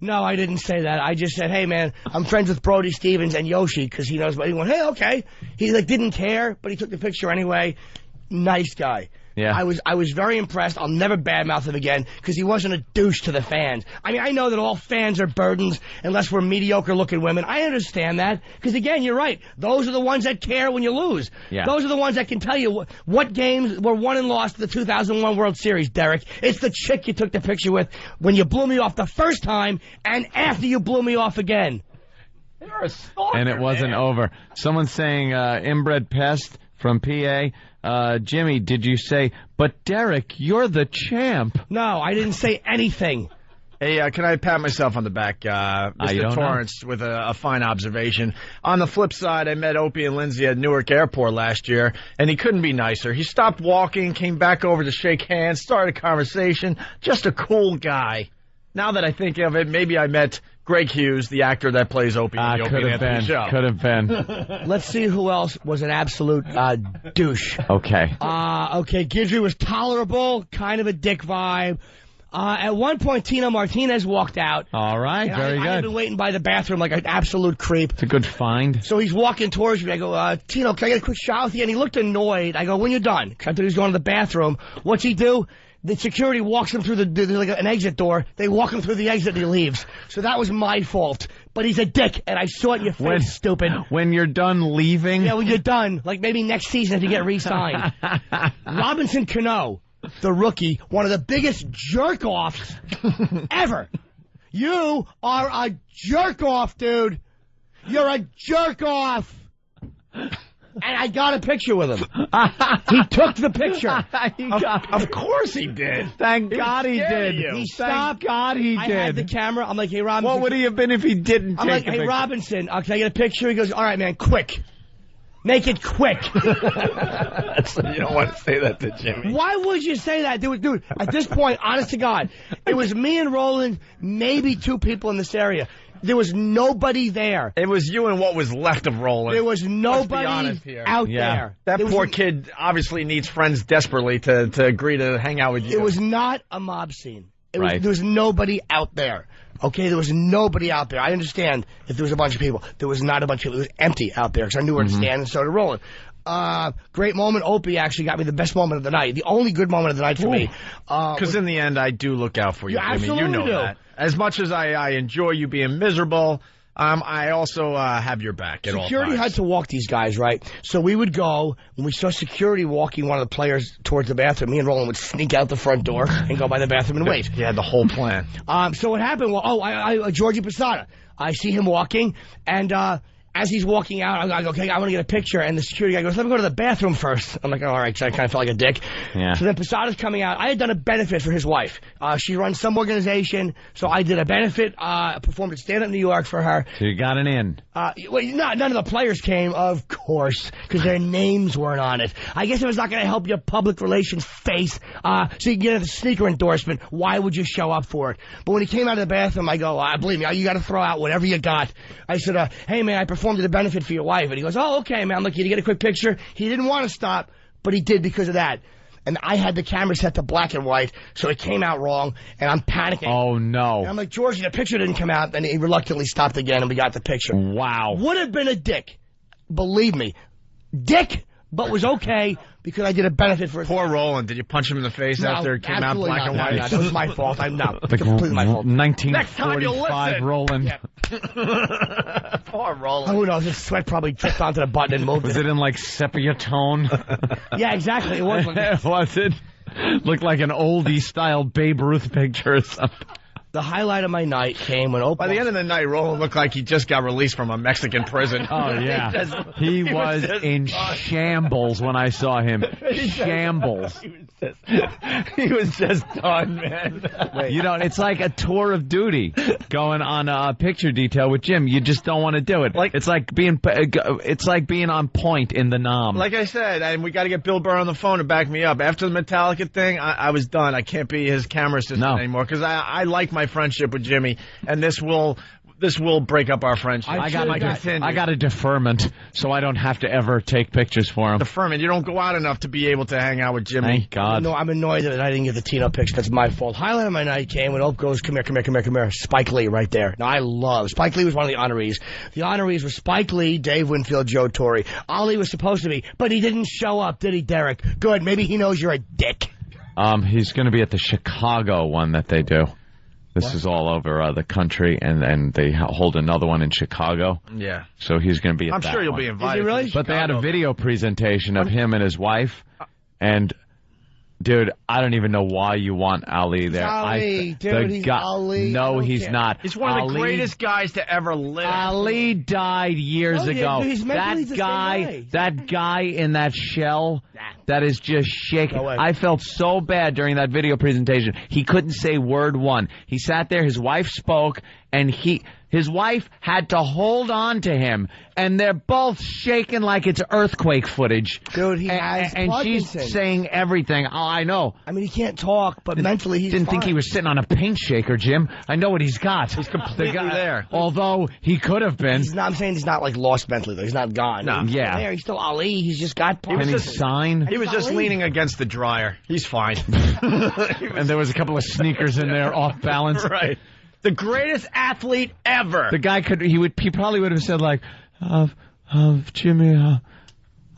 [SPEAKER 4] No, I didn't say that. I just said, hey, man, I'm friends with Brody Stevens and Yoshi, because he knows what he went, hey, okay. He didn't care, but he took the picture anyway. Nice guy.
[SPEAKER 3] Yeah.
[SPEAKER 4] I was very impressed. I'll never badmouth him again because he wasn't a douche to the fans. I mean, I know that all fans are burdens unless we're mediocre-looking women. I understand that because, again, you're right. Those are the ones that care when you lose.
[SPEAKER 3] Yeah.
[SPEAKER 4] Those are the ones that can tell you what games were won and lost in the 2001 World Series, Derek. It's the chick you took the picture with when you blew me off the first time and after you blew me off again.
[SPEAKER 1] You're a stalker,
[SPEAKER 3] and it wasn't over. Someone's saying, inbred pest from PA. Jimmy, did you say, but Derek, you're the champ?
[SPEAKER 4] No, I didn't say anything.
[SPEAKER 1] Hey, can I pat myself on the back, Mr. Torrance, with a fine observation? On the flip side, I met Opie and Lindsay at Newark Airport last year, and he couldn't be nicer. He stopped walking, came back over to shake hands, started a conversation. Just a cool guy. Now that I think of it, maybe I met Greg Hughes, the actor that plays Opie in the Opie and Anthony show.
[SPEAKER 3] Could have been.
[SPEAKER 4] Let's see who else was an absolute douche.
[SPEAKER 3] Okay.
[SPEAKER 4] Okay, Guidry was tolerable, kind of a dick vibe. At one point, Tino Martinez walked out.
[SPEAKER 3] All right, very good.
[SPEAKER 4] I had been waiting by the bathroom like an absolute creep.
[SPEAKER 3] It's a good find.
[SPEAKER 4] So he's walking towards me. I go, Tino, can I get a quick shot with you? And he looked annoyed. I go, when you're done. Because I thought he was going to the bathroom. What's he do? The security walks him through like an exit door. They walk him through the exit and he leaves. So that was my fault. But he's a dick, and I saw it in your face, stupid.
[SPEAKER 3] When you're done leaving?
[SPEAKER 4] Yeah, when you're done. Like maybe next season if you get re-signed. Robinson Cano, the rookie, one of the biggest jerk-offs ever. You are a jerk-off, dude. You're a jerk-off. And I got a picture with him. He took the picture.
[SPEAKER 1] Of course he did.
[SPEAKER 3] Thank God he did.
[SPEAKER 4] He stopped.
[SPEAKER 3] Thank God he did.
[SPEAKER 4] I had the camera. I'm like, hey, Robinson.
[SPEAKER 3] What would he have been if he didn't
[SPEAKER 4] I'm
[SPEAKER 3] take
[SPEAKER 4] like,
[SPEAKER 3] the
[SPEAKER 4] hey,
[SPEAKER 3] picture?
[SPEAKER 4] Robinson, can I get a picture? He goes, all right, man, quick. Make it quick.
[SPEAKER 1] You don't want to say that to Jimmy.
[SPEAKER 4] Why would you say that? Dude, at this point, honest to God, it was me and Roland, maybe 2 people in this area. There was nobody there.
[SPEAKER 1] It was you and what was left of Roland.
[SPEAKER 4] There was nobody out there.
[SPEAKER 1] That poor kid obviously needs friends desperately to agree to hang out with you.
[SPEAKER 4] It was not a mob scene.
[SPEAKER 3] Right.
[SPEAKER 4] There was nobody out there. Okay, there was nobody out there. I understand if there was a bunch of people. There was not a bunch of people. It was empty out there because I knew where to stand and so did Roland. Great moment. Opie actually got me the best moment of the night. The only good moment of the night for me.
[SPEAKER 1] Because in the end, I do look out for you, Jimmy.
[SPEAKER 4] Absolutely
[SPEAKER 1] You know that. As much as I enjoy you being miserable, I also have your back at all times.
[SPEAKER 4] Security had to walk these guys, right? So we would go, when we saw security walking one of the players towards the bathroom, me and Roland would sneak out the front door and go by the bathroom and wait.
[SPEAKER 1] Yeah, the whole plan.
[SPEAKER 4] So what happened? Well, Georgie Posada. I see him walking, and as he's walking out, I go, okay, I want to get a picture. And the security guy goes, let me go to the bathroom first. I'm like, all right, so I kind of felt like a dick.
[SPEAKER 3] Yeah.
[SPEAKER 4] So then Posada's coming out. I had done a benefit for his wife. She runs some organization, so I did a benefit, performed at Stand Up New York for her.
[SPEAKER 3] So you got an in.
[SPEAKER 4] None of the players came, of course, because their names weren't on it. I guess it was not going to help your public relations face, so you get a sneaker endorsement. Why would you show up for it? But when he came out of the bathroom, I go, believe me, you got to throw out whatever you got. I said, hey, man, I performed at a benefit for your wife. And he goes, oh, okay, man. I'm like, you get a quick picture? He didn't want to stop, but he did because of that. And I had the camera set to black and white, so it came out wrong, and I'm panicking.
[SPEAKER 3] Oh, no.
[SPEAKER 4] And I'm like, Georgie, the picture didn't come out, and he reluctantly stopped again, and we got the picture.
[SPEAKER 3] Wow.
[SPEAKER 4] Would have been a dick. Believe me. Dick, but was okay because I did a benefit for it.
[SPEAKER 1] Poor Roland. Did you punch him in the face after it came out black and white?
[SPEAKER 4] No, that was my fault. Completely my fault.
[SPEAKER 3] 1945 Roland.
[SPEAKER 4] Yeah.
[SPEAKER 1] Poor Roland.
[SPEAKER 4] Who knows? His sweat probably tripped onto the button and moved
[SPEAKER 3] Was it in like sepia tone?
[SPEAKER 4] Yeah, exactly. It was.
[SPEAKER 3] Was it? Looked like an oldie style Babe Ruth picture or something.
[SPEAKER 4] The highlight of my night came when Opie.
[SPEAKER 1] By the end of the night, Roland looked like he just got released from a Mexican prison.
[SPEAKER 3] Oh, yeah. He was in shambles when I saw him. Shambles.
[SPEAKER 1] He was just done, man.
[SPEAKER 3] You know, it's like a tour of duty going on a picture detail with Jim. You just don't want to do it. It's like being on point in the Nam.
[SPEAKER 1] Like I said, and we got to get Bill Burr on the phone to back me up. After the Metallica thing, I was done. I can't be his camera assistant anymore because I like my friendship with Jimmy, and this will break up our friendship.
[SPEAKER 3] I got a deferment, so I don't have to ever take pictures for him.
[SPEAKER 1] Deferment? You don't go out enough to be able to hang out with Jimmy.
[SPEAKER 3] Thank God.
[SPEAKER 4] No, I'm annoyed that I didn't get the Tino pics. That's my fault. Highlight of my night came when Ope goes, come here. Spike Lee right there. Now, I love Spike Lee was one of the honorees. The honorees were Spike Lee, Dave Winfield, Joe Torre. Ali was supposed to be, but he didn't show up, did he, Derek? Good. Maybe he knows you're a dick.
[SPEAKER 3] He's going to be at the Chicago one that they do. This is all over the country, and they hold another one in Chicago.
[SPEAKER 1] Yeah.
[SPEAKER 3] So he's going to be at that
[SPEAKER 1] I'm sure you'll
[SPEAKER 3] one.
[SPEAKER 1] be invited.
[SPEAKER 4] Is he really?
[SPEAKER 3] But they had a video presentation of him and his wife, and... Dude, I don't even know why you want Ali there.
[SPEAKER 4] Ali. He's Ali.
[SPEAKER 3] No, he's not.
[SPEAKER 1] He's one of the greatest guys to ever live.
[SPEAKER 3] Ali died years ago. That guy in that shell, that is just shaking. I felt so bad during that video presentation. He couldn't say word one. He sat there, his wife spoke, and his wife had to hold on to him, and they're both shaking like it's earthquake footage.
[SPEAKER 4] Dude, he has
[SPEAKER 3] and she's saying everything. Oh, I know.
[SPEAKER 4] I mean, he can't talk, but mentally he's
[SPEAKER 3] Didn't
[SPEAKER 4] fine.
[SPEAKER 3] think he was sitting on a paint shaker, Jim. I know what he's got.
[SPEAKER 1] He's completely there.
[SPEAKER 3] Although he could have been.
[SPEAKER 4] I'm saying he's not like lost mentally, though. He's not gone.
[SPEAKER 1] No.
[SPEAKER 3] Yeah.
[SPEAKER 4] There. He's still Ali. He's just got
[SPEAKER 3] Can he sign?
[SPEAKER 1] He was just leaning against the dryer. He's fine.
[SPEAKER 3] And there was a couple of sneakers in there off balance.
[SPEAKER 1] Right. The greatest athlete ever.
[SPEAKER 3] The guy he probably would have said like, Jimmy,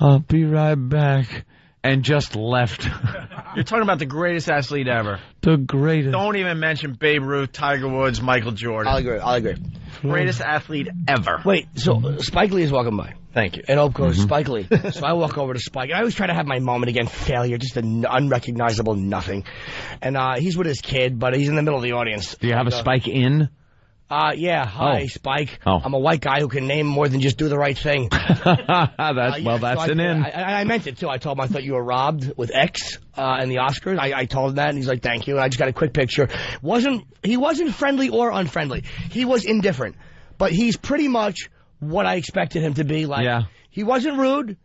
[SPEAKER 3] I'll be right back, and just left.
[SPEAKER 1] You're talking about the greatest athlete ever.
[SPEAKER 3] The greatest.
[SPEAKER 1] Don't even mention Babe Ruth, Tiger Woods, Michael Jordan.
[SPEAKER 4] I'll agree.
[SPEAKER 1] Greatest athlete ever.
[SPEAKER 4] Wait, so Spike Lee is walking by.
[SPEAKER 1] Thank you.
[SPEAKER 4] And Ope goes, Spike Lee. So I walk over to Spike. I always try to have my moment again, failure, just an unrecognizable nothing. And he's with his kid, but he's in the middle of the audience.
[SPEAKER 3] Do you have a Spike in?
[SPEAKER 4] Yeah. Hi, Spike. I'm a white guy who can name more than just do the right thing.
[SPEAKER 3] That's an in.
[SPEAKER 4] I meant it, too. I told him I thought you were robbed with X in the Oscars. I told him that, and he's like, thank you. And I just got a quick picture. He wasn't friendly or unfriendly. He was indifferent. But he's pretty much what I expected him to be. He wasn't rude,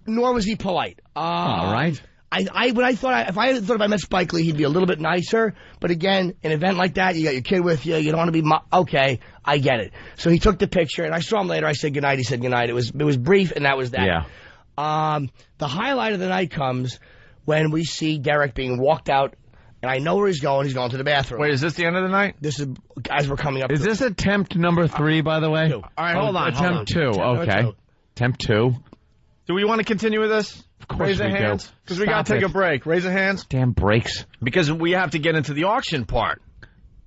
[SPEAKER 4] nor was he polite.
[SPEAKER 3] All right.
[SPEAKER 4] If I thought if I met Spike Lee, he'd be a little bit nicer. But again, an event like that, you got your kid with you. You don't want to be okay. I get it. So he took the picture, and I saw him later. I said goodnight. He said goodnight. It was brief, and that was that.
[SPEAKER 3] Yeah.
[SPEAKER 4] The highlight of the night comes when we see Derek being walked out, and I know where he's going. He's going to the bathroom.
[SPEAKER 1] Wait, is this the end of the night?
[SPEAKER 4] This is as we're coming up.
[SPEAKER 3] Is this attempt number 3, by the way?
[SPEAKER 4] 2.
[SPEAKER 1] All right, hold on.
[SPEAKER 3] Attempt 2. Okay. Attempt 2.
[SPEAKER 1] Do we want to continue with this?
[SPEAKER 3] Of course
[SPEAKER 1] Raise
[SPEAKER 3] we
[SPEAKER 1] the hands.
[SPEAKER 3] do.
[SPEAKER 1] Because we got to take a break. Raise the hands.
[SPEAKER 3] Damn breaks.
[SPEAKER 1] Because we have to get into the auction part.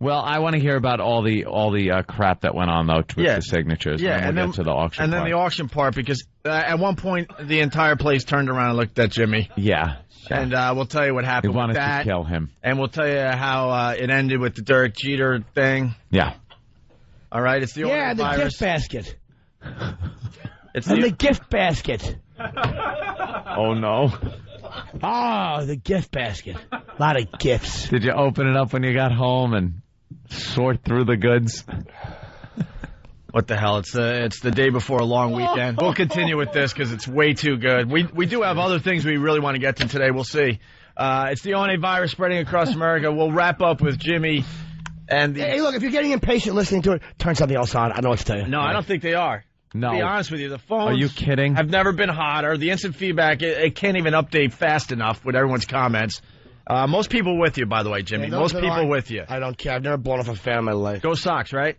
[SPEAKER 3] Well, I want to hear about all the crap that went on though with the signatures.
[SPEAKER 1] Yeah,
[SPEAKER 3] and then we'll get to the auction.
[SPEAKER 1] And
[SPEAKER 3] part.
[SPEAKER 1] then the auction part, because at one point the entire place turned around and looked at Jimmy.
[SPEAKER 3] Yeah.
[SPEAKER 1] And we'll tell you what happened with that.
[SPEAKER 3] To kill him.
[SPEAKER 1] And we'll tell you how it ended with the Derek Jeter thing.
[SPEAKER 3] Yeah.
[SPEAKER 1] All right, it's the
[SPEAKER 4] gift basket.
[SPEAKER 1] It's
[SPEAKER 4] the gift basket.
[SPEAKER 3] Oh no.
[SPEAKER 4] Oh, the gift basket. A lot of gifts.
[SPEAKER 3] Did you open it up when you got home and sort through the goods?
[SPEAKER 1] What the hell? It's the day before a long weekend. We'll continue with this because it's way too good. We do have other things we really want to get to today. We'll see. It's the ONA virus spreading across America. We'll wrap up with Jimmy and
[SPEAKER 4] Hey, look, if you're getting impatient listening to it, turn something else on. I don't know what to tell you.
[SPEAKER 1] No, I don't think they are.
[SPEAKER 3] No.
[SPEAKER 1] To be honest with you, the phones
[SPEAKER 3] Are you kidding?
[SPEAKER 1] have never been hotter. The instant feedback, it can't even update fast enough with everyone's comments. Most people with you, by the way, Jimmy. Most people with you.
[SPEAKER 4] I don't care. I've never blown off a fan in my life.
[SPEAKER 1] Go Sox, right?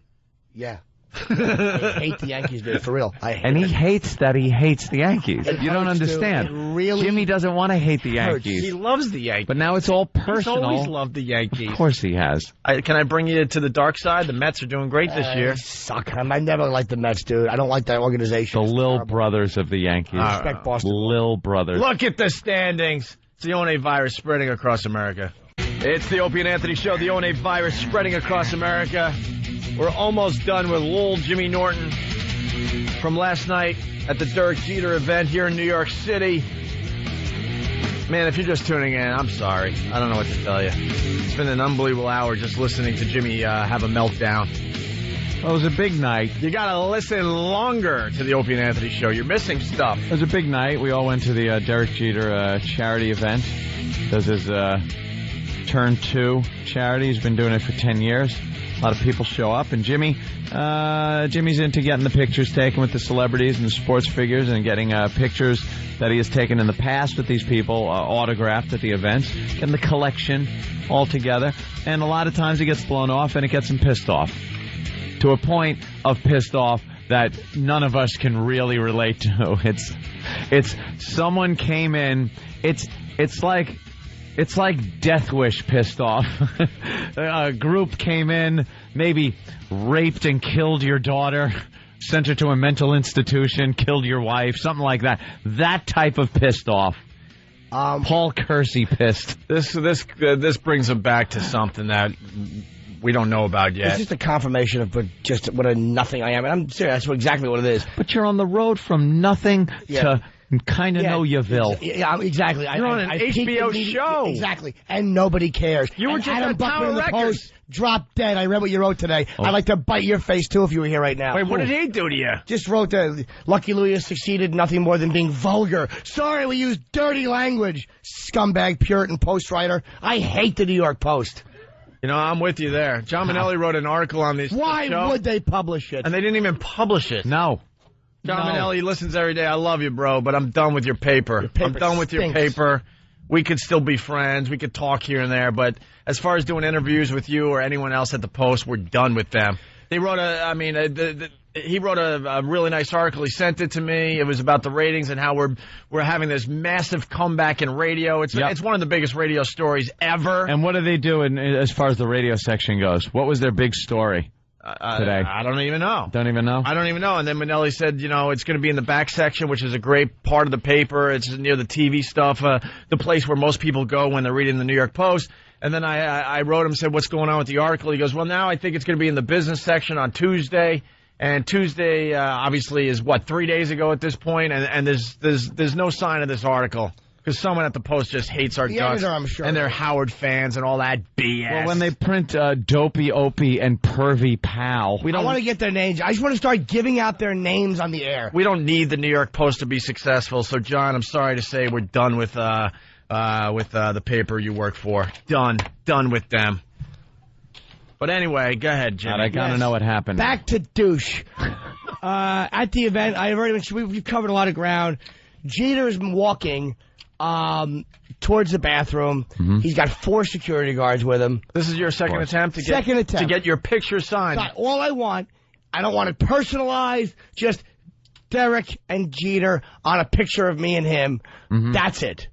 [SPEAKER 4] Yeah. I hate the Yankees, dude, for real.
[SPEAKER 3] He hates that he hates the Yankees. You don't understand.
[SPEAKER 4] Jimmy
[SPEAKER 3] doesn't want to hate the Yankees.
[SPEAKER 1] He loves the Yankees.
[SPEAKER 3] But now it's all personal.
[SPEAKER 1] He's always loved the Yankees.
[SPEAKER 3] Of course he has.
[SPEAKER 1] Can I bring you to the dark side? The Mets are doing great this year.
[SPEAKER 4] They suck. I never liked the Mets, dude. I don't like that organization.
[SPEAKER 3] The Lil Brothers of the Yankees.
[SPEAKER 4] Respect Boston.
[SPEAKER 3] Lil Brothers.
[SPEAKER 1] Look at the standings. It's the ONA virus spreading across America. It's the Opie and Anthony Show, the ONA virus spreading across America. We're almost done with Lowell Jimmy Norton from last night at the Derek Jeter event here in New York City. Man, if you're just tuning in, I'm sorry. I don't know what to tell you. It's been an unbelievable hour just listening to Jimmy have a meltdown.
[SPEAKER 3] Well, it was a big night.
[SPEAKER 1] You got to listen longer to the Opie and Anthony Show. You're missing stuff.
[SPEAKER 3] It was a big night. We all went to the Derek Jeter charity event. Does his Turn 2 charity. He's been doing it for 10 years. A lot of people show up, and Jimmy's into getting the pictures taken with the celebrities and the sports figures and getting pictures that he has taken in the past with these people autographed at the events, getting the collection all together. And a lot of times he gets blown off, and it gets him pissed off to a point of pissed off that none of us can really relate to. It's someone came in. It's like Death Wish pissed off. A group came in, maybe raped and killed your daughter, sent her to a mental institution, killed your wife, something like that. That type of pissed off. Paul Kersey pissed.
[SPEAKER 1] This brings him back to something that we don't know about yet.
[SPEAKER 4] It's just a confirmation of just what a nothing I am. And I'm serious. That's exactly what it is.
[SPEAKER 3] But you're on the road from nothing to kind of know you will.
[SPEAKER 4] Yeah, exactly.
[SPEAKER 1] You're on an HBO show.
[SPEAKER 4] Exactly. And nobody cares.
[SPEAKER 1] You were just
[SPEAKER 4] Adam
[SPEAKER 1] on
[SPEAKER 4] Buckman
[SPEAKER 1] Tower
[SPEAKER 4] in the
[SPEAKER 1] Records.
[SPEAKER 4] Post dropped dead. I read what you wrote today.
[SPEAKER 3] Oh.
[SPEAKER 4] I'd like to bite your face, too, if you were here right now.
[SPEAKER 1] Wait, what did he do to you?
[SPEAKER 4] Just wrote that Lucky Louie has succeeded in nothing more than being vulgar. Sorry, we use dirty language. Scumbag, Puritan Post writer. I hate the New York Post.
[SPEAKER 1] You know, I'm with you there. John Minnelli wrote an article on this
[SPEAKER 4] Why
[SPEAKER 1] show,
[SPEAKER 4] would they publish it?
[SPEAKER 1] and they didn't even publish it.
[SPEAKER 3] No.
[SPEAKER 1] John Minnelli listens every day. I love you, bro, but I'm done with your paper. I'm done with your
[SPEAKER 4] stinks.
[SPEAKER 1] paper. We could still be friends. We could talk here and there, but as far as doing interviews with you or anyone else at the Post, we're done with them. They wrote he wrote a really nice article. He sent it to me. It was about the ratings and how we're having this massive comeback in radio. It's one of the biggest radio stories ever.
[SPEAKER 3] And what do they do as far as the radio section goes? What was their big story today?
[SPEAKER 1] I don't even know.
[SPEAKER 3] Don't even know?
[SPEAKER 1] I don't even know. And then Minnelli said, it's going to be in the back section, which is a great part of the paper. It's near the TV stuff, the place where most people go when they're reading the New York Post. And then I wrote him, said, what's going on with the article? He goes, well, now I think it's going to be in the business section on Tuesday. And Tuesday, obviously, is 3 days ago at this point, and there's no sign of this article because someone at the Post just hates our guts,
[SPEAKER 4] I'm sure,
[SPEAKER 1] and they're Howard fans and all that BS.
[SPEAKER 3] Well, when they print Dopey Opie and Pervy Pal,
[SPEAKER 4] I want to get their names. I just want to start giving out their names on the air.
[SPEAKER 1] We don't need the New York Post to be successful. So, John, I'm sorry to say we're done with the paper you work for. Done with them. But anyway, go ahead, Jimmy.
[SPEAKER 3] I gotta know what happened.
[SPEAKER 4] Back to douche. At the event, I've already mentioned, we've covered a lot of ground. Jeter's walking towards the bathroom. Mm-hmm. He's got 4 security guards with him.
[SPEAKER 1] This is your second attempt to get your picture signed.
[SPEAKER 4] But all I don't want it personalized. Just Derek and Jeter on a picture of me and him. Mm-hmm. That's it.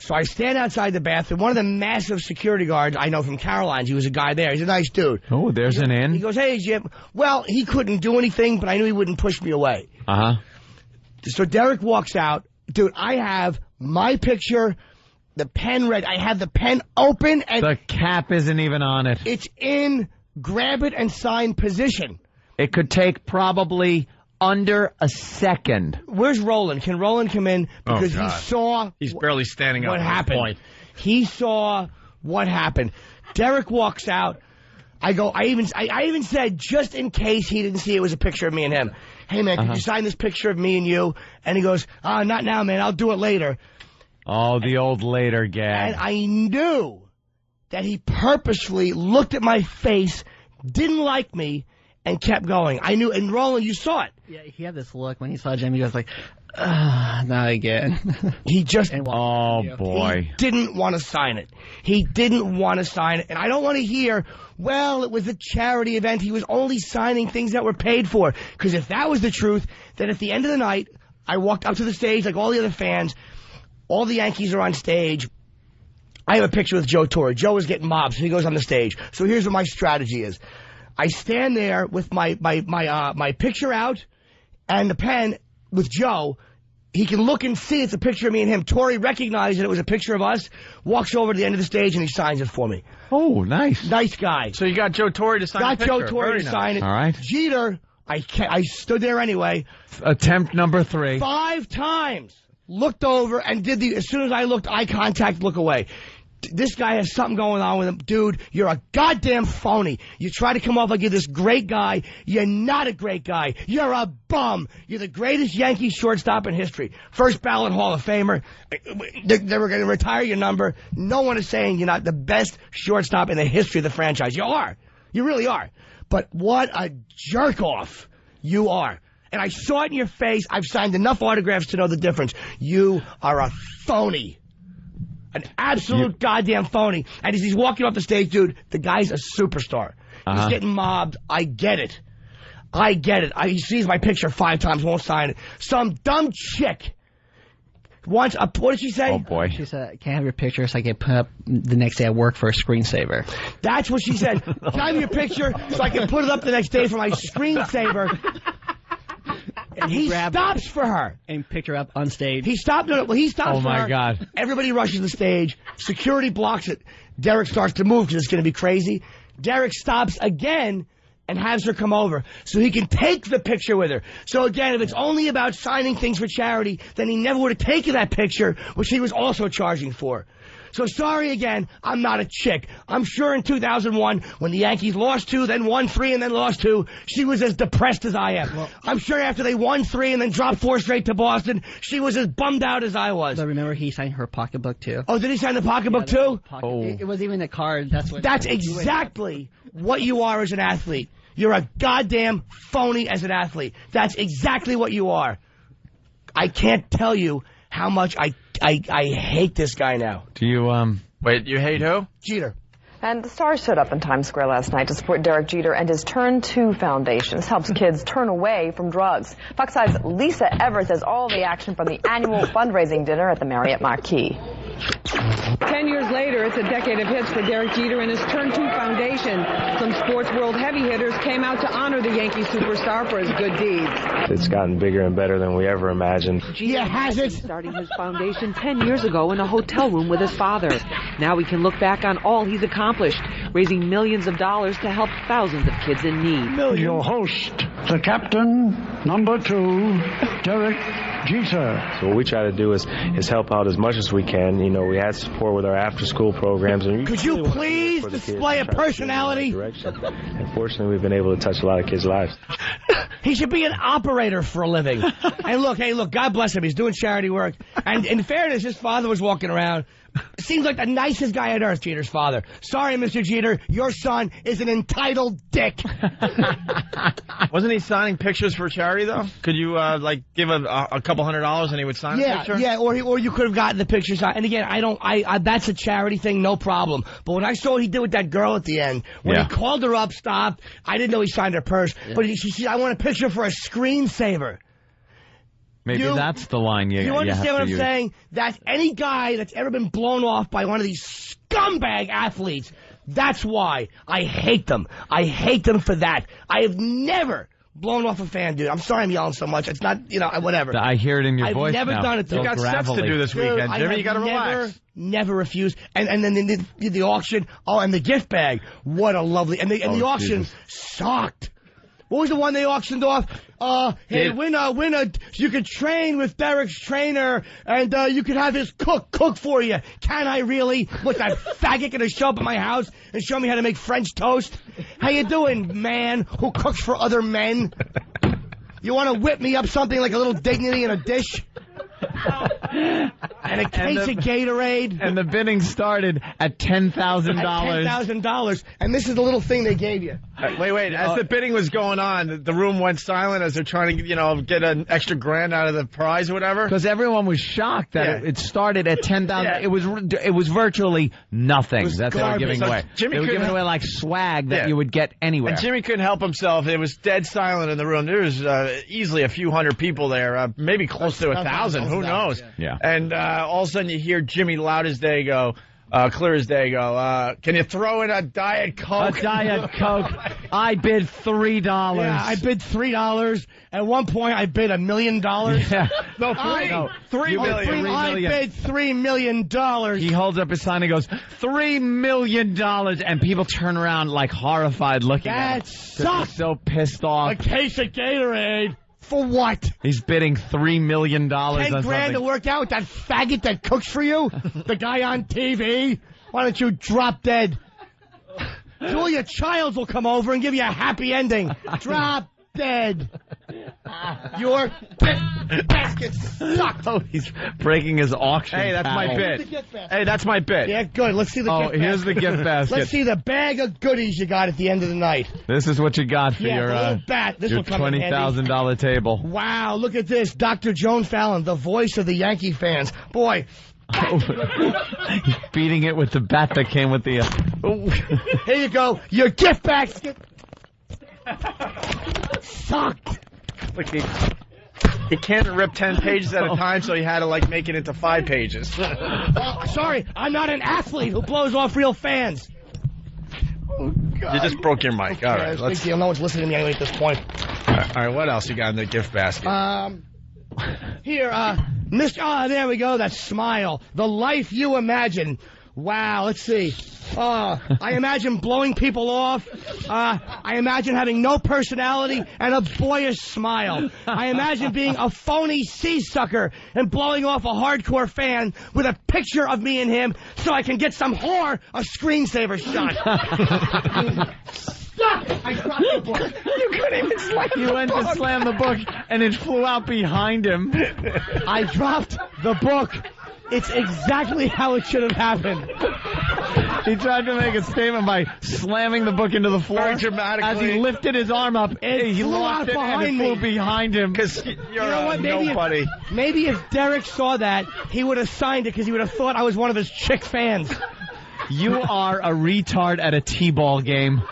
[SPEAKER 4] So I stand outside the bathroom. One of the massive security guards I know from Caroline's, he was a guy there. He's a nice dude.
[SPEAKER 3] Oh, there's an in.
[SPEAKER 4] He goes, hey, Jim. Well, he couldn't do anything, but I knew he wouldn't push me away.
[SPEAKER 3] Uh-huh.
[SPEAKER 4] So Derek walks out. Dude, I have my picture, the pen read. I have the pen open. And
[SPEAKER 3] the cap isn't even on it.
[SPEAKER 4] It's in grab it and sign position.
[SPEAKER 3] It could take probably under a second.
[SPEAKER 4] Where's Roland? Can Roland come in? Because he saw...
[SPEAKER 1] He's barely standing up
[SPEAKER 4] what
[SPEAKER 1] at
[SPEAKER 4] happened.
[SPEAKER 1] this point.
[SPEAKER 4] He saw what happened. Derek walks out. I even said, just in case he didn't see it was a picture of me and him. Hey, man, can you sign this picture of me and you? And he goes, not now, man. I'll do it later.
[SPEAKER 3] Oh, the old later gag.
[SPEAKER 4] And I knew that he purposefully looked at my face, didn't like me, and kept going. I knew, and Roland, you saw it.
[SPEAKER 5] Yeah, he had this look when he saw Jimmy. He was like, not again.
[SPEAKER 4] He just,
[SPEAKER 3] oh boy,
[SPEAKER 4] he didn't want to sign it. He didn't want to sign it, and I don't want to hear, well, it was a charity event. He was only signing things that were paid for. Because if that was the truth, then at the end of the night, I walked up to the stage like all the other fans. All the Yankees are on stage. I have a picture with Joe Torre. Joe is getting mobbed, so he goes on the stage. So here's what my strategy is. I stand there with my picture out and the pen with Joe. He can look and see it's a picture of me and him. Torre recognized that it was a picture of us, walks over to the end of the stage, and he signs it for me.
[SPEAKER 3] Oh, nice.
[SPEAKER 4] Nice guy.
[SPEAKER 1] So you got Joe Torre to sign the picture.
[SPEAKER 4] Got Joe Torre to sign it.
[SPEAKER 3] All right.
[SPEAKER 4] Jeter, I stood there anyway.
[SPEAKER 3] Attempt number 3.
[SPEAKER 4] 5 times. Looked over and did as soon as I looked, eye contact, look away. This guy has something going on with him. Dude, you're a goddamn phony. You try to come off like you're this great guy. You're not a great guy. You're a bum. You're the greatest Yankee shortstop in history. First ballot Hall of Famer. They were going to retire your number. No one is saying you're not the best shortstop in the history of the franchise. You are. You really are. But what a jerk-off you are. And I saw it in your face. I've signed enough autographs to know the difference. You are a phony. An absolute goddamn phony. And as he's walking off the stage, dude, the guy's a superstar. He's getting mobbed. I get it. I get it. He sees my picture 5 times, won't sign it. Some dumb chick wants a... What did she say?
[SPEAKER 3] Oh, boy.
[SPEAKER 5] She said, can I have your picture so I can put up the next day at work for a screensaver?
[SPEAKER 4] That's what she said. Can I have your picture so I can put it up the next day for my screensaver? And he stops for her.
[SPEAKER 5] And picked her up on stage.
[SPEAKER 4] He stopped. He stops for her.
[SPEAKER 3] Oh, my God.
[SPEAKER 4] Everybody rushes the stage. Security blocks it. Derek starts to move because it's going to be crazy. Derek stops again and has her come over so he can take the picture with her. So, again, if it's only about signing things for charity, then he never would have taken that picture, which he was also charging for. So sorry again, I'm not a chick. I'm sure in 2001, when the Yankees lost 2, then won 3, and then lost 2, she was as depressed as I am. Well, I'm sure after they won 3 and then dropped 4 straight to Boston, she was as bummed out as I was.
[SPEAKER 5] But remember, he signed her pocketbook, too.
[SPEAKER 4] Oh, did he sign the pocketbook, too?
[SPEAKER 5] It was even a card.
[SPEAKER 4] That's exactly what you are as an athlete. You're a goddamn phony as an athlete. That's exactly what you are. I can't tell you how much I hate this guy now.
[SPEAKER 3] Do you,
[SPEAKER 1] Wait, you hate who?
[SPEAKER 4] Jeter.
[SPEAKER 6] And the stars showed up in Times Square last night to support Derek Jeter and his Turn 2 Foundation. This helps kids turn away from drugs. Fox 5's Lisa Everett has all the action from the annual fundraising dinner at the Marriott Marquis.
[SPEAKER 7] 10 years later, it's a decade of hits for Derek Jeter and his Turn 2 Foundation. Some sports world heavy hitters came out to honor the Yankee superstar for his good deeds.
[SPEAKER 8] It's gotten bigger and better than we ever imagined.
[SPEAKER 4] Yeah, has it?
[SPEAKER 9] Starting his foundation 10 years ago in a hotel room with his father. Now he can look back on all he's accomplished, raising millions of dollars to help thousands of kids in need.
[SPEAKER 10] Your host, the captain, number 2, Derek Jeter.
[SPEAKER 8] So what we try to do is help out as much as we can. You know, we had support with our after-school programs. And
[SPEAKER 4] could you please display a personality?
[SPEAKER 8] Unfortunately, we've been able to touch a lot of kids' lives.
[SPEAKER 4] He should be an operator for a living. And look, God bless him. He's doing charity work. And in fairness, his father was walking around. Seems like the nicest guy on earth, Jeter's father. Sorry, Mr. Jeter, your son is an entitled dick.
[SPEAKER 1] Wasn't he signing pictures for charity, though? Could you, give a couple $100 and he would sign a picture?
[SPEAKER 4] Yeah, or you could have gotten the picture signed. And again, that's a charity thing, no problem. But when I saw what he did with that girl at the end, when he called her up, stopped, I didn't know he signed her purse, but she said, I want a picture for a screensaver.
[SPEAKER 3] Maybe that's the line you
[SPEAKER 4] understand what I'm
[SPEAKER 3] use.
[SPEAKER 4] saying? That's any guy that's ever been blown off by one of these scumbag athletes. That's why I hate them. I hate them for that. I have never blown off a fan, dude. I'm sorry I'm yelling so much. It's not, whatever.
[SPEAKER 3] I hear it in your voice
[SPEAKER 4] I've never
[SPEAKER 3] now.
[SPEAKER 4] done it.
[SPEAKER 1] You got sets to do this weekend, Jimmy. You got to relax.
[SPEAKER 4] Never refused. And then the auction. Oh, and the gift bag. What a lovely. And the auction sucked. What was the one they auctioned off? Hey, win a, you could train with Derek's trainer, and you could have his cook for you. Can I really? What's that faggot gonna show up at my house and show me how to make French toast? How you doing, man who cooks for other men? You want to whip me up something like a little dignity in a dish? And a case of Gatorade.
[SPEAKER 3] And the bidding started at $10,000.
[SPEAKER 4] $10,000. And this is the little thing they gave you.
[SPEAKER 1] Wait. As the bidding was going on, the room went silent as they're trying to, get an extra grand out of the prize or whatever.
[SPEAKER 3] Because everyone was shocked that it started at $10,000. Yeah. It was virtually nothing that they were giving away. They were giving away like swag that you would get anywhere.
[SPEAKER 1] And Jimmy couldn't help himself. It was dead silent in the room. There was easily a few hundred people there, maybe close to 1,000. Who knows?
[SPEAKER 3] Yeah.
[SPEAKER 1] And all of a sudden you hear Jimmy loud as day go, clear as day go, can you throw in a Diet Coke?
[SPEAKER 3] A Diet Coke. I bid $3.
[SPEAKER 4] Yeah, I bid $3. At one point, I bid $1 million.
[SPEAKER 3] Yeah.
[SPEAKER 1] No, $3 million.
[SPEAKER 4] I bid $3 million.
[SPEAKER 3] He holds up his sign and goes, $3 million. And people turn around like horrified looking at him.
[SPEAKER 4] That sucks.
[SPEAKER 3] He's so pissed off.
[SPEAKER 4] A case of Gatorade. For what?
[SPEAKER 3] He's bidding $3 million on
[SPEAKER 4] $10 grand to work out with that faggot that cooks for you? The guy on TV? Why don't you drop dead? Julia Childs will come over and give you a happy ending. Drop dead. Your basket sucked.
[SPEAKER 3] Oh, he's breaking his auction.
[SPEAKER 1] Hey, that's my bit. Hey, that's my bit.
[SPEAKER 4] Yeah, good. Let's see the gift basket.
[SPEAKER 3] Here's the gift basket.
[SPEAKER 4] Let's see the bag of goodies you got at the end of the night.
[SPEAKER 3] This is what you got for your
[SPEAKER 1] $20,000
[SPEAKER 3] table.
[SPEAKER 4] Wow, look at this. Dr. Joan Fallon, the voice of the Yankee fans. Boy.
[SPEAKER 3] Beating it with the bat that came with the...
[SPEAKER 4] Here you go. Your gift basket. Sucked.
[SPEAKER 1] Look, he can't rip 10 pages at a time, so he had to, make it into 5 pages.
[SPEAKER 4] Sorry, I'm not an athlete who blows off real fans. Oh, God.
[SPEAKER 1] You just broke your mic. All right.
[SPEAKER 4] Big deal. No one's listening to me anyway at this point.
[SPEAKER 1] All right, what else you got in the gift basket?
[SPEAKER 4] Here, there we go, that smile. The life you imagine. Wow, let's see. I imagine blowing people off. I imagine having no personality and a boyish smile. I imagine being a phony sea-sucker and blowing off a hardcore fan with a picture of me and him so I can get some whore a screensaver shot. I dropped the book.
[SPEAKER 3] You couldn't even slam the book. You went to slam the book, and it flew out behind him.
[SPEAKER 4] I dropped the book. It's exactly how it should have happened.
[SPEAKER 3] He tried to make a statement by slamming the book into the floor.
[SPEAKER 1] Very dramatically.
[SPEAKER 3] As he lifted his arm up, he lost it and it flew behind him.
[SPEAKER 1] Because you're nobody.
[SPEAKER 4] Maybe if Derek saw that, he would have signed it because he would have thought I was one of his chick fans.
[SPEAKER 3] You are a retard at a T-ball game.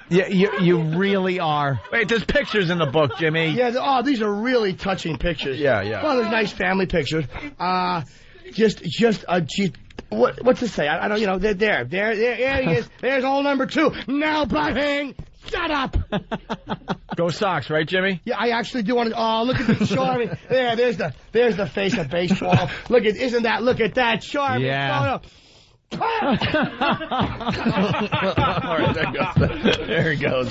[SPEAKER 3] You really are.
[SPEAKER 1] Wait, there's pictures in the book, Jimmy.
[SPEAKER 4] Yeah, these are really touching pictures.
[SPEAKER 1] Yeah.
[SPEAKER 4] Well, there's nice family pictures. What's it say? I don't, there he is. There's hole number 2. Now, Butting, shut up.
[SPEAKER 1] Go Sox, right, Jimmy?
[SPEAKER 4] Yeah, I actually do want to. Oh, look at the Charmy. There's the face of baseball. Look at that Charmy photo. All right, there he goes.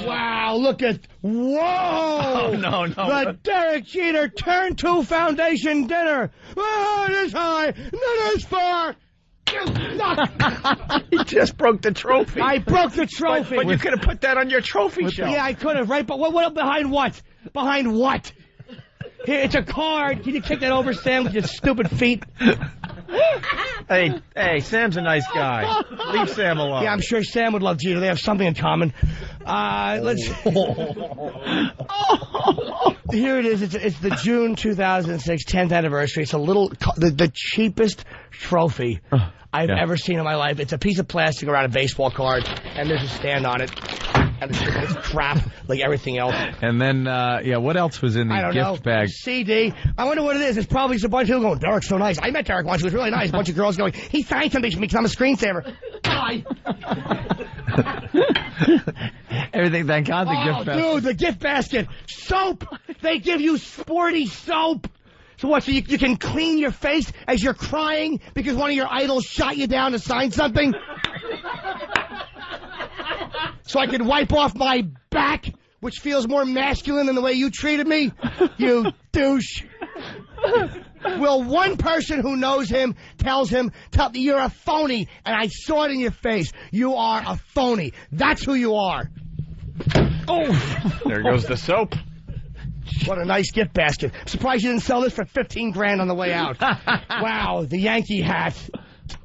[SPEAKER 4] Wow, look at... Whoa!
[SPEAKER 1] Oh, no.
[SPEAKER 4] The Derek Jeter Turn 2 Foundation dinner. Oh, it is high, it is far.
[SPEAKER 1] He just broke the trophy.
[SPEAKER 4] I broke the trophy.
[SPEAKER 1] But you could have put that on your trophy shelf.
[SPEAKER 4] Yeah, I could have, right? But what behind what? Behind what? Here, it's a card. Can you kick that over, Sam, with your stupid feet?
[SPEAKER 1] Hey, Sam's a nice guy. Leave Sam alone.
[SPEAKER 4] Yeah, I'm sure Sam would love Jeter. They have something in common. Let's... Here it is. It's the June 2006 10th anniversary. It's a little... The cheapest trophy I've ever seen in my life. It's a piece of plastic around a baseball card, and there's a stand on it. And it's crap, like everything else.
[SPEAKER 3] And then, what else was in the gift bag?
[SPEAKER 4] CD. I wonder what it is. It's probably just a bunch of people going, Derek's so nice. I met Derek once. He was really nice. A bunch of girls going, he signed something for me because I'm a screensaver. Bye.
[SPEAKER 3] Everything, thank God, the gift basket.
[SPEAKER 4] Dude, the gift basket. Soap. They give you sporty soap. So what, so you can clean your face as you're crying because one of your idols shot you down to sign something? So I can wipe off my back, which feels more masculine than the way you treated me? You douche. Will one person who knows him tells him, you're a phony, and I saw it in your face. You are a phony. That's who you are.
[SPEAKER 1] Oh, there goes the soap.
[SPEAKER 4] What a nice gift basket. I'm surprised you didn't sell this for $15,000 on the way out. Wow, the Yankee hat.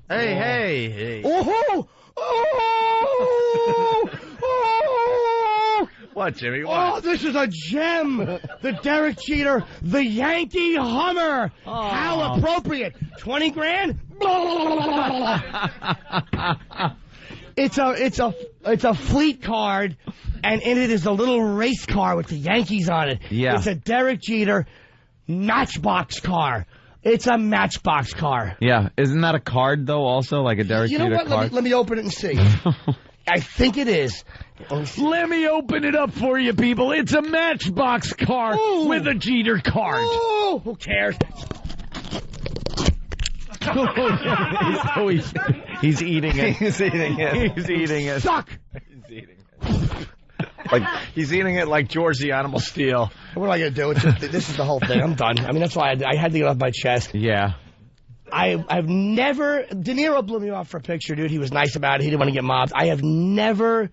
[SPEAKER 1] Hey.
[SPEAKER 4] Oh! Oh! Oh!
[SPEAKER 1] What, Jimmy? What?
[SPEAKER 4] Oh, this is a gem. The Derek Jeter, the Yankee Hummer. Oh. How appropriate. $20,000? It's a fleet card, and in it is a little race car with the Yankees on it.
[SPEAKER 3] Yeah.
[SPEAKER 4] It's a Derek Jeter Matchbox car. It's a Matchbox car.
[SPEAKER 3] Yeah. Isn't that a card, though, also? Like a Derek Jeter
[SPEAKER 4] what?
[SPEAKER 3] card?
[SPEAKER 4] Let me open it and see. I think it is.
[SPEAKER 1] Let me open it up for you, people. It's a Matchbox car with a Jeter card.
[SPEAKER 4] Oh, who cares?
[SPEAKER 1] He's eating it.
[SPEAKER 3] He's eating it.
[SPEAKER 1] He's eating it.
[SPEAKER 4] Suck.
[SPEAKER 1] He's eating it. Like he's eating it like George the Animal Steel.
[SPEAKER 4] What am I gonna do? This is the whole thing. I'm done. I mean, that's why I had to get off my chest.
[SPEAKER 3] Yeah.
[SPEAKER 4] I've never. De Niro blew me off for a picture, dude. He was nice about it. He didn't want to get mobbed. I have never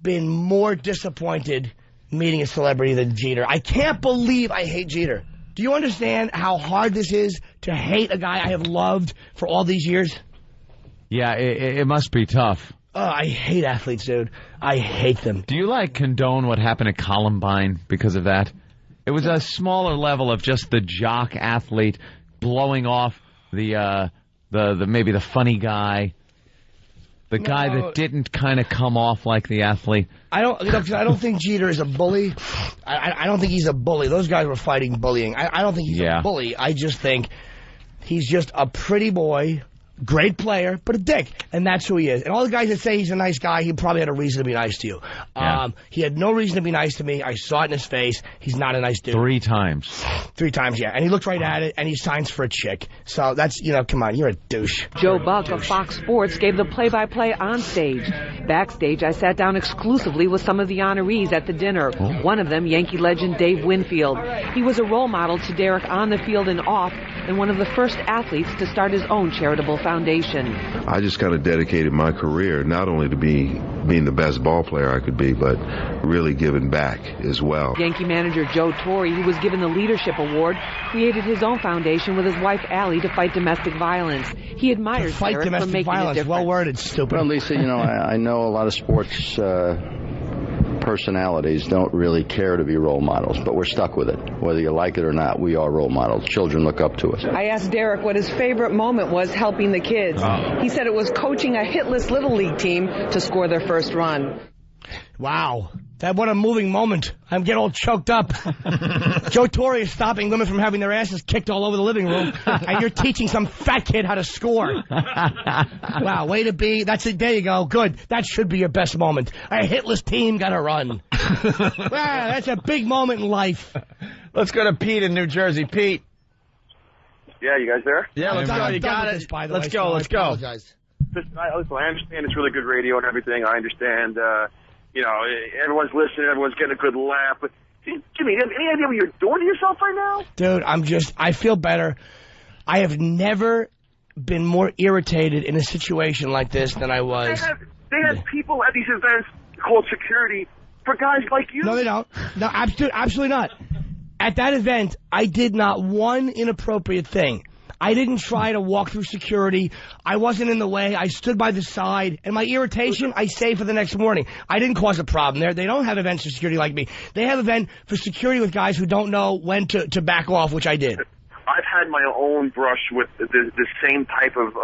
[SPEAKER 4] been more disappointed meeting a celebrity than Jeter. I can't believe I hate Jeter. Do you understand how hard this is to hate a guy I have loved for all these years?
[SPEAKER 3] Yeah, it must be tough.
[SPEAKER 4] Oh, I hate athletes, dude. I hate them.
[SPEAKER 3] Do you, condone what happened at Columbine because of that? It was a smaller level of just the jock athlete blowing off the maybe the funny guy. The guy that didn't kind of come off like the athlete.
[SPEAKER 4] I don't think Jeter is a bully. I don't think he's a bully. Those guys were fighting bullying. I don't think he's a bully. I just think he's just a pretty boy, great player, but a dick. And that's who he is. And all the guys that say he's a nice guy, he probably had a reason to be nice to you.
[SPEAKER 3] Yeah.
[SPEAKER 4] He had no reason to be nice to me. I saw it in his face. He's not a nice dude.
[SPEAKER 3] 3 times.
[SPEAKER 4] 3 times, yeah. And he looked right at it, and he signs for a chick. So that's, come on, you're a douche.
[SPEAKER 9] Joe Buck of Fox Sports gave the play-by-play on stage. Backstage, I sat down exclusively with some of the honorees at the dinner. One of them, Yankee legend Dave Winfield. He was a role model to Derek on the field and off, and one of the first athletes to start his own charitable foundation.
[SPEAKER 11] I just kind of dedicated my career not only to being the best ball player I could be, but really giving back as well.
[SPEAKER 9] Yankee manager Joe Torre, who was given the Leadership Award, created his own foundation with his wife Allie to fight domestic violence. He admires Derek for making
[SPEAKER 4] violence.
[SPEAKER 9] a difference.
[SPEAKER 4] Well worded, stupid.
[SPEAKER 12] Well, Lisa, I know a lot of sports personalities don't really care to be role models, but we're stuck with it. Whether you like it or not, we are role models. Children look up to us.
[SPEAKER 7] I asked Derek what his favorite moment was helping the kids. He said it was coaching a hitless Little League team to score their first run.
[SPEAKER 4] Wow. What a moving moment. I'm getting all choked up. Joe Torre is stopping women from having their asses kicked all over the living room, and you're teaching some fat kid how to score. Wow, way to be. There you go. Good. That should be your best moment. A hitless team got to run. Wow, that's a big moment in life.
[SPEAKER 1] Let's go to Pete in New Jersey. Pete.
[SPEAKER 13] Yeah, you guys there?
[SPEAKER 1] Yeah, let's go. You got it. Let's go.
[SPEAKER 13] Listen, I understand it's really good radio and everything. I understand, everyone's listening, everyone's getting a good laugh. But, Jimmy, any idea what you're doing to yourself right now?
[SPEAKER 4] Dude, I feel better. I have never been more irritated in a situation like this than I was.
[SPEAKER 13] They have people at these events called security for guys like you.
[SPEAKER 4] No, they don't. No, absolutely not. At that event, I did not one inappropriate thing. I didn't try to walk through security. I wasn't in the way. I stood by the side. And my irritation, I saved for the next morning. I didn't cause a problem there. They don't have events for security like me. They have event for security with guys who don't know when to back off, which I did.
[SPEAKER 13] I've had my own brush with the same type of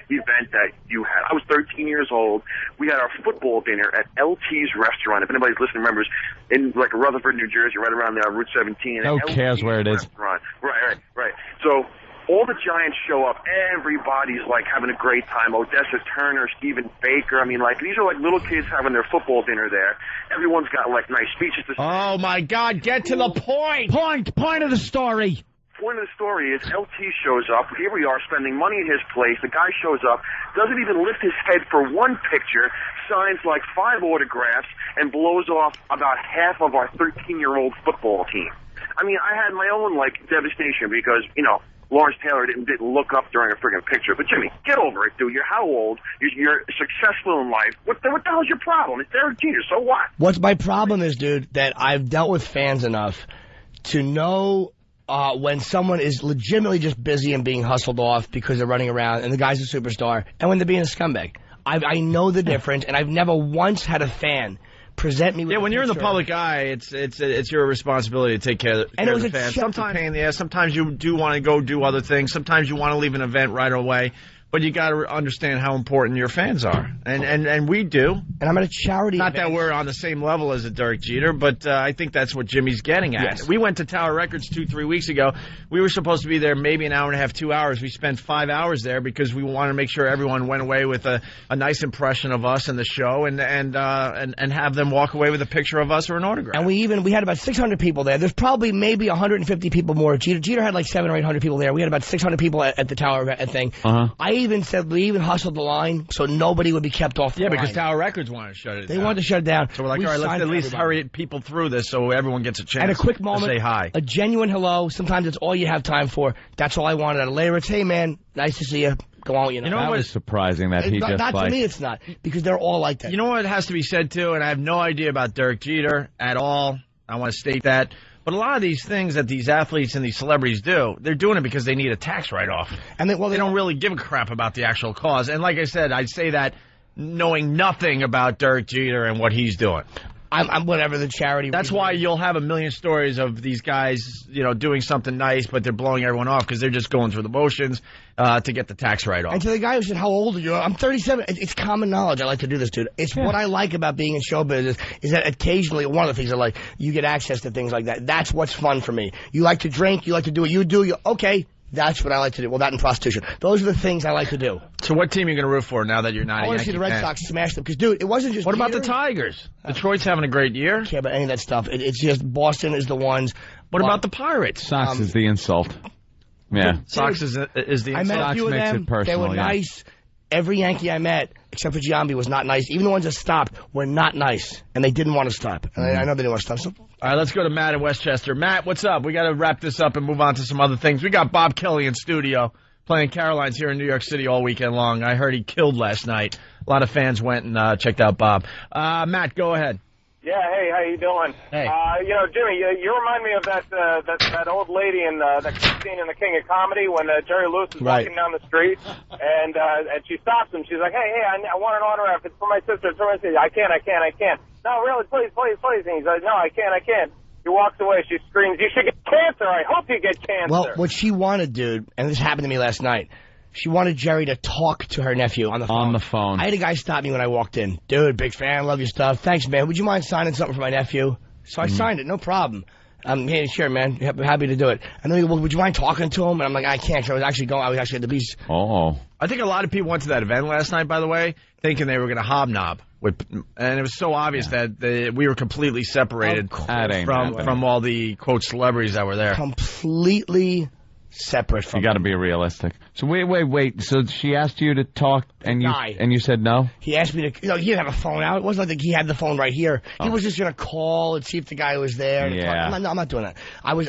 [SPEAKER 13] event that you had. I was 13 years old. We had our football dinner at LT's restaurant. If anybody's listening, remembers, in like Rutherford, New Jersey, right around there on Route 17.
[SPEAKER 3] Who cares where it is?
[SPEAKER 13] Right. So all the Giants show up. Everybody's like having a great time. Odessa Turner, Stephen Baker. I mean, like, these are like little kids having their football dinner there. Everyone's got like nice speeches to say.
[SPEAKER 1] Oh my God! Get to the point.
[SPEAKER 4] Point of the story.
[SPEAKER 13] Point of the story is LT shows up. Here we are spending money at his place. The guy shows up, doesn't even lift his head for one picture, signs like 5 autographs, and blows off about half of our 13-year-old football team. I mean, I had my own like devastation because, you know, Lawrence Taylor didn't look up during a friggin' picture. But, Jimmy, get over it, dude. You're how old? You're successful in life. What the hell's your problem? It's Derek Jeter, so what?
[SPEAKER 4] What's my problem is, dude, that I've dealt with fans enough to know when someone is legitimately just busy and being hustled off because they're running around and the guy's a superstar, and when they're being a scumbag. I know the difference, and I've never once had a fan present me with
[SPEAKER 1] when you're in the public eye, it's your responsibility to take care of the fans. Sometimes pain in the ass. Sometimes you do want to go do other things. Sometimes you want to leave an event right away. But you got to understand how important your fans are, and we do.
[SPEAKER 4] And I'm at a charity
[SPEAKER 1] Not that we're on the same level as a Derek Jeter, but I think that's what Jimmy's getting at.
[SPEAKER 4] Yes.
[SPEAKER 1] We went to Tower Records 2-3 weeks ago. We were supposed to be there maybe an hour and a half, 2 hours. We spent 5 hours there because we wanted to make sure everyone went away with a nice impression of us and the show, and have them walk away with a picture of us or an autograph.
[SPEAKER 4] And we had about 600 people there. There's probably maybe 150 people more. Jeter had like 700 or 800 people there. We had about 600 people at the Tower thing. We even hustled the line so nobody would be kept off the line.
[SPEAKER 1] Yeah, because Tower Records wanted to shut it down.
[SPEAKER 4] They wanted to shut it down.
[SPEAKER 1] So we're like, all right, let's at least hurry people through this so everyone gets a chance
[SPEAKER 4] and a quick moment,
[SPEAKER 1] to say hi.
[SPEAKER 4] A genuine hello. Sometimes it's all you have time for. That's all I wanted out of Leyritz. Hey, man, nice to see you. Go on, you know.
[SPEAKER 3] That was surprising that he just
[SPEAKER 4] not
[SPEAKER 3] like...
[SPEAKER 4] to me, it's not, because they're all like that.
[SPEAKER 1] You know what has to be said, too, and I have no idea about Derek Jeter at all. I want to state that. But a lot of these things that these athletes and these celebrities do, they're doing it because they need a tax write-off. And they don't really give a crap about the actual cause. And like I said, I'd say that knowing nothing about Derek Jeter and what he's doing.
[SPEAKER 4] I'm whatever the charity.
[SPEAKER 1] That's why you'll have a million stories of these guys, you know, doing something nice, but they're blowing everyone off because they're just going through the motions to get the tax write-off.
[SPEAKER 4] And to the guy who said, how old are you? I'm 37. It's common knowledge. I like to do this, dude. It's what I like about being in show business is that occasionally, one of the things I like, you get access to things like that. That's what's fun for me. You like to drink. You like to do what you do. Okay. That's what I like to do. Well, that and prostitution. Those are the things I like to do.
[SPEAKER 1] So what team are you going to root for now that you're not a Yankee fan?
[SPEAKER 4] I want to see the Red Sox smash them. Because, dude, it wasn't just
[SPEAKER 1] What about the Tigers? Detroit's having a great year.
[SPEAKER 4] I don't care about any of that stuff. It's just Boston is the ones.
[SPEAKER 1] What about the Pirates?
[SPEAKER 3] Sox is the insult. Yeah.
[SPEAKER 1] Sox is the insult.
[SPEAKER 4] I met a few of them. They were nice. Every Yankee I met, except for Giambi, was not nice. Even the ones that stopped were not nice. And they didn't want to stop. And I know they didn't want to stop. So.
[SPEAKER 1] All right, let's go to Matt in Westchester. Matt, what's up? We got to wrap this up and move on to some other things. We got Bob Kelly in studio playing Caroline's here in New York City all weekend long. I heard he killed last night. A lot of fans went and checked out Bob. Matt, go ahead.
[SPEAKER 14] Yeah, hey, how you doing?
[SPEAKER 1] Hey.
[SPEAKER 14] You know, Jimmy, you remind me of that old lady in that scene in The King of Comedy when Jerry Lewis is walking down the street and she stops him. She's like, hey, I want an autograph. It's for my sister. It's for my sister. I can't. No, really, please. And he's like, no, I can't. He walks away. She screams, you should get cancer. I hope you get cancer.
[SPEAKER 4] Well, what she wanted, dude, and this happened to me last night, she wanted Jerry to talk to her nephew on the phone. I had a guy stop me when I walked in. Dude, big fan, love your stuff. Thanks, man. Would you mind signing something for my nephew? So I signed it, no problem. Hey, sure, man. Happy to do it. And then he goes, well, would you mind talking to him? And I'm like, I can't. I was actually at the beach.
[SPEAKER 3] Oh.
[SPEAKER 1] I think a lot of people went to that event last night, by the way, thinking they were going to hobnob. And it was so obvious that we were completely separated from all the, quote, celebrities that were there.
[SPEAKER 4] Completely separate from
[SPEAKER 3] You got to be realistic. So wait. So she asked you to talk and you said no?
[SPEAKER 4] He asked me to, he didn't have a phone out. It wasn't like he had the phone right here. He was just going to call and see if the guy was there.
[SPEAKER 3] Yeah.
[SPEAKER 4] I'm not doing that. I was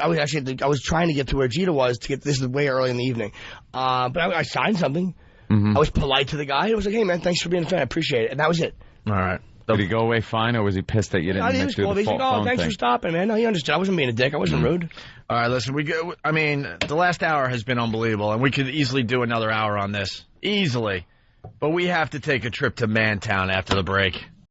[SPEAKER 4] trying to get to where Jeter was this is way early in the evening. But I signed something. I was polite to the guy. I was like, hey man, thanks for being a fan. I appreciate it. And that was it.
[SPEAKER 1] All right.
[SPEAKER 3] Did he go away fine, or was he pissed that you didn't do the phone
[SPEAKER 4] thanks
[SPEAKER 3] thing?
[SPEAKER 4] for stopping, man. No, he understood. I wasn't being a dick. I wasn't rude.
[SPEAKER 1] All right, listen, the last hour has been unbelievable, and we could easily do another hour on this. Easily. But we have to take a trip to Mantown after the break.